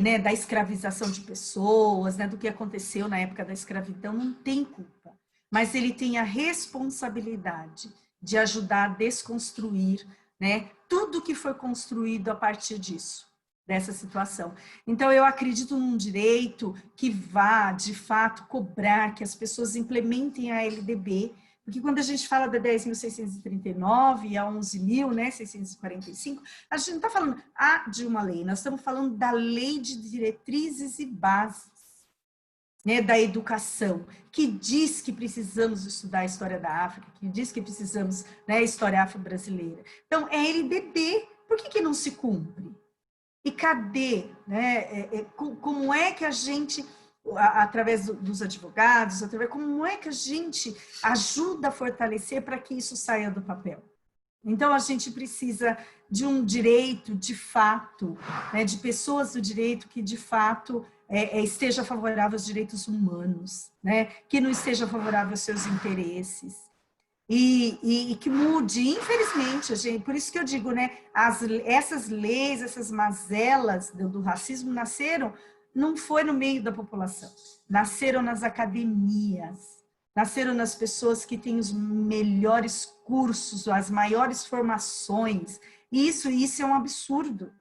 né, da escravização de pessoas, né, do que aconteceu na época da escravidão, não tem culpa, mas ele tem a responsabilidade de ajudar a desconstruir, né, tudo que foi construído a partir disso, dessa situação. Então, eu acredito num direito que vá, de fato, cobrar que as pessoas implementem a LDB, porque quando a gente fala da 10.639 e a 11.645, a gente não está falando de uma lei, nós estamos falando da lei de diretrizes e bases, né, da educação, que diz que precisamos estudar a história da África, que diz que precisamos, né, a história afro-brasileira. Então, é LDB, por que não se cumpre? E cadê? Né, como é que a gente, através dos advogados, como é que a gente ajuda a fortalecer para que isso saia do papel? Então, a gente precisa de um direito de fato, né, de pessoas do direito que, de fato, esteja favorável aos direitos humanos, né, que não esteja favorável aos seus interesses. E que mude, infelizmente, gente, por isso que eu digo, né, essas leis, essas mazelas do racismo nasceram, não foi no meio da população, nasceram nas academias, nasceram nas pessoas que têm os melhores cursos, as maiores formações, e isso é um absurdo.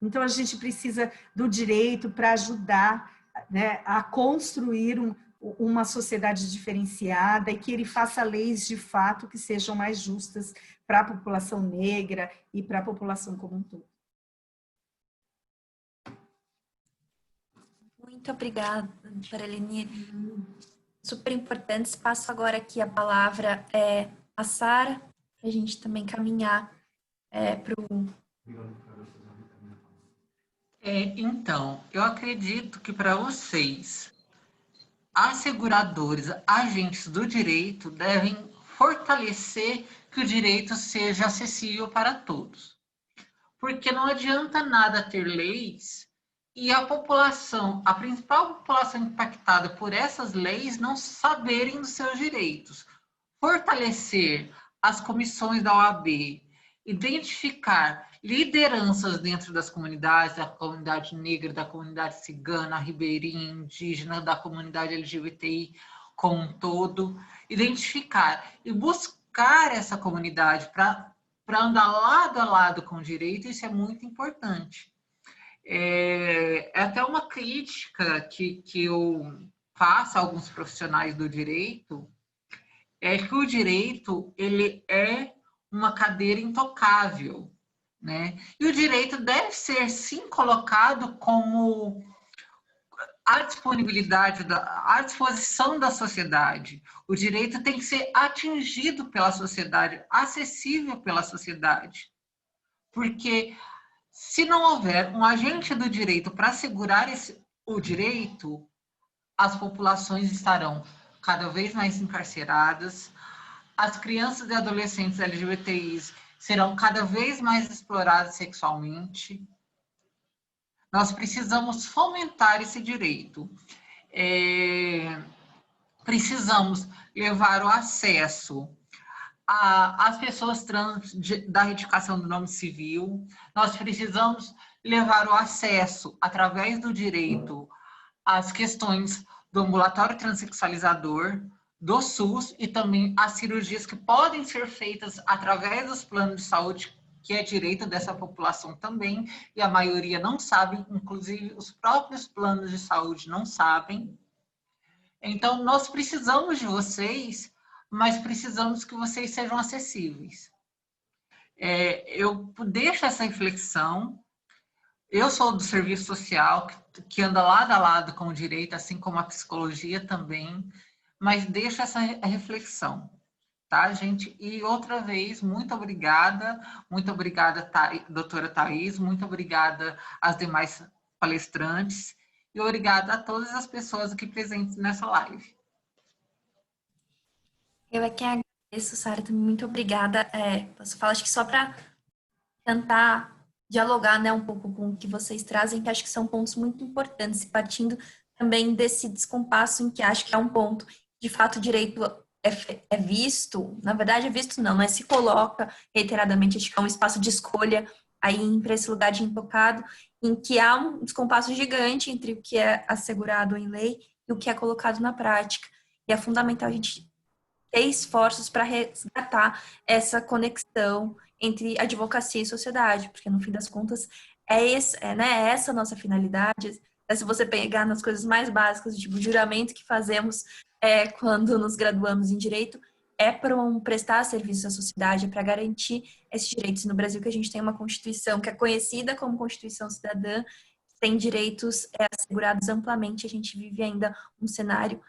Então, a gente precisa do direito para ajudar, né, a construir uma sociedade diferenciada e que ele faça leis de fato que sejam mais justas para a população negra e para a população como um todo. Muito obrigada, doutora Eleni. Super importante. Passo agora aqui a palavra a Sara, para a gente também caminhar para o... Então, eu acredito que para vocês, asseguradores, agentes do direito devem fortalecer que o direito seja acessível para todos. Porque não adianta nada ter leis e a população, a principal população impactada por essas leis, não saberem dos seus direitos. Fortalecer as comissões da OAB, identificar lideranças dentro das comunidades, da comunidade negra, da comunidade cigana, ribeirinha, indígena, da comunidade LGBTI como um todo, identificar e buscar essa comunidade para andar lado a lado com o direito, isso é muito importante. É até uma crítica que eu faço a alguns profissionais do direito, é que o direito, ele é uma cadeira intocável, né? E o direito deve ser, sim, colocado como à disponibilidade, à disposição da sociedade. O direito tem que ser atingido pela sociedade, acessível pela sociedade. Porque se não houver um agente do direito para assegurar o direito, as populações estarão cada vez mais encarceradas, as crianças e adolescentes LGBTIs serão cada vez mais exploradas sexualmente. Nós precisamos fomentar esse direito. Precisamos levar o acesso às pessoas trans da retificação do nome civil. Nós precisamos levar o acesso, através do direito, às questões do ambulatório transexualizador, do SUS e também as cirurgias que podem ser feitas através dos planos de saúde, que é direito dessa população também, e a maioria não sabe, inclusive os próprios planos de saúde não sabem. Então, nós precisamos de vocês, mas precisamos que vocês sejam acessíveis. Eu deixo essa reflexão. Eu sou do serviço social, que anda lado a lado com o direito, assim como a psicologia também, mas deixo essa reflexão, tá, gente? E outra vez, muito obrigada, doutora Thaís, muito obrigada às demais palestrantes e obrigada a todas as pessoas aqui presentes nessa live. Eu é que agradeço, Sara, também muito obrigada. Posso falar, acho que só para tentar dialogar, né, um pouco com o que vocês trazem, que acho que são pontos muito importantes, partindo também desse descompasso em que acho que é um ponto, de fato, o direito é visto, na verdade é visto não, mas se coloca reiteradamente, acho que é um espaço de escolha aí para esse lugar de intocado, em que há um descompasso gigante entre o que é assegurado em lei e o que é colocado na prática. E é fundamental a gente ter esforços para resgatar essa conexão entre advocacia e sociedade, porque no fim das contas né, essa a nossa finalidade. Se você pegar nas coisas mais básicas, tipo o juramento que fazemos quando nos graduamos em direito, é para prestar serviço à sociedade, é para garantir esses direitos. No Brasil, que a gente tem uma Constituição que é conhecida como Constituição Cidadã, tem direitos assegurados amplamente, a gente vive ainda um cenário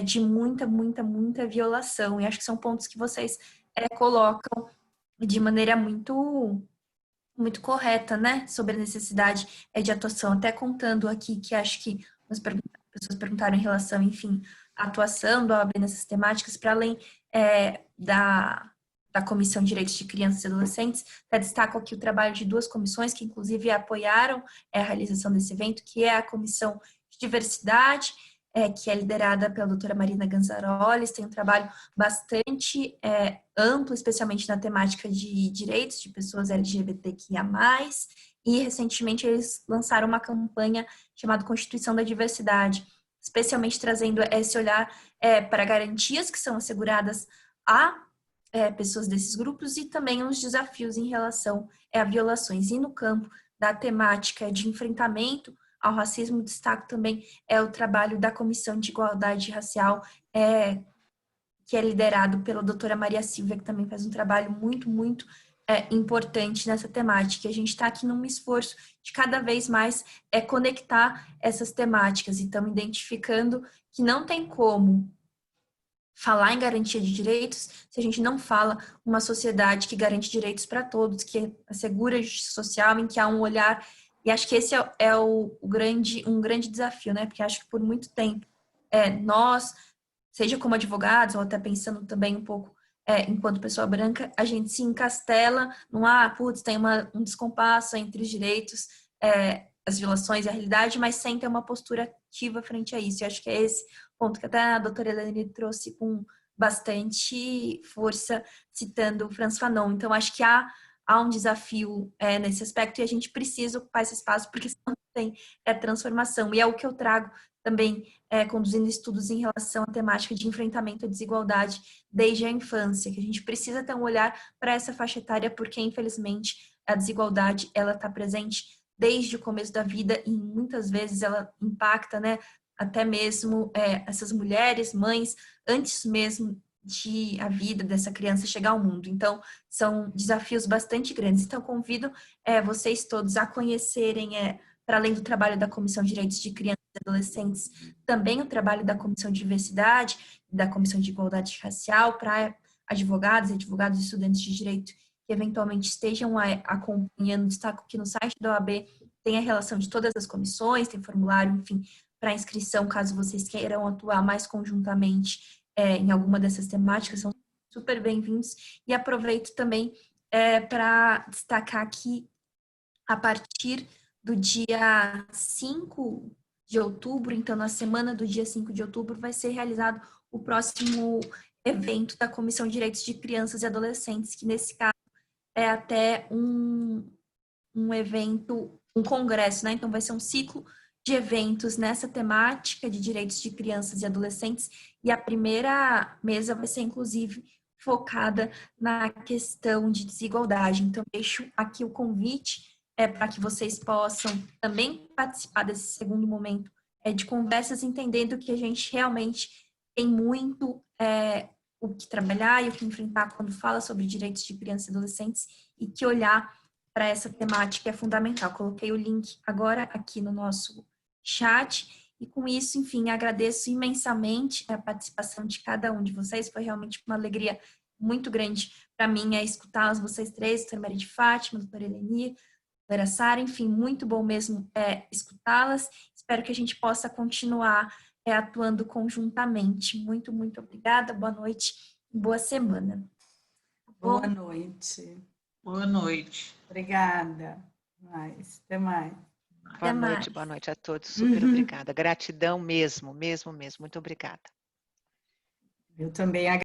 de muita violação, e acho que são pontos que vocês colocam de maneira muito correta, né, sobre a necessidade de atuação, até contando aqui que acho que as pessoas perguntaram em relação, enfim, à atuação da OAB nessas temáticas, para além da Comissão de Direitos de Crianças e Adolescentes. Até destaco aqui o trabalho de duas comissões que, inclusive, apoiaram a realização desse evento, que é a Comissão de Diversidade, que é liderada pela doutora Marina Ganzaroles, tem um trabalho bastante amplo, especialmente na temática de direitos de pessoas LGBTQIA+, e recentemente eles lançaram uma campanha chamada Constituição da Diversidade, especialmente trazendo esse olhar para garantias que são asseguradas a pessoas desses grupos e também os desafios em relação a violações. E no campo da temática de enfrentamento ao racismo, destaco também o trabalho da Comissão de Igualdade Racial, que é liderado pela doutora Maria Silvia, que também faz um trabalho muito importante nessa temática. A gente está aqui num esforço de cada vez mais conectar essas temáticas e estamos identificando que não tem como falar em garantia de direitos se a gente não fala uma sociedade que garante direitos para todos, que assegura a justiça social, em que há um olhar. E acho que esse é um grande desafio, né? Porque acho que por muito tempo nós, seja como advogados, ou até pensando também um pouco enquanto pessoa branca, a gente se encastela num, tem um descompasso entre os direitos, as violações e a realidade, mas sem ter uma postura ativa frente a isso. E acho que é esse ponto que até a doutora Helene trouxe com bastante força, citando o Frantz Fanon. Então, acho que há há um desafio nesse aspecto e a gente precisa ocupar esse espaço, porque senão tem transformação. E é o que eu trago também, conduzindo estudos em relação à temática de enfrentamento à desigualdade desde a infância, que a gente precisa ter um olhar para essa faixa etária, porque, infelizmente, a desigualdade ela está presente desde o começo da vida e muitas vezes ela impacta, né, até mesmo essas mulheres, mães, antes mesmo de a vida dessa criança chegar ao mundo. Então, são desafios bastante grandes. Então, convido vocês todos a conhecerem, para além do trabalho da Comissão de Direitos de Crianças e Adolescentes, também o trabalho da Comissão de Diversidade, da Comissão de Igualdade Racial, para advogados e estudantes de direito que eventualmente estejam acompanhando. Destaco que no site da OAB tem a relação de todas as comissões, tem formulário, enfim, para inscrição, caso vocês queiram atuar mais conjuntamente em alguma dessas temáticas, são super bem-vindos. E aproveito também para destacar que a partir do dia 5 de outubro, então na semana do dia 5 de outubro, vai ser realizado o próximo evento da Comissão de Direitos de Crianças e Adolescentes, que nesse caso é até um evento, um congresso, né? Então vai ser um ciclo de eventos nessa temática de direitos de crianças e adolescentes, e a primeira mesa vai ser, inclusive, focada na questão de desigualdade. Então, deixo aqui o convite para que vocês possam também participar desse segundo momento de conversas, entendendo que a gente realmente tem muito o que trabalhar e o que enfrentar quando fala sobre direitos de crianças e adolescentes, e que olhar para essa temática é fundamental. Coloquei o link agora aqui no nosso chat, e com isso, enfim, agradeço imensamente a participação de cada um de vocês. Foi realmente uma alegria muito grande para mim escutá-las, vocês três, doutora Maria de Fátima, doutora Eleni, doutora Sara, enfim, muito bom mesmo escutá-las. Espero que a gente possa continuar atuando conjuntamente. Muito, muito obrigada, boa noite e boa semana. Boa noite. Boa noite. Obrigada. Até mais. Boa noite a todos. Super obrigada. Gratidão mesmo. Muito obrigada. Eu também agradeço.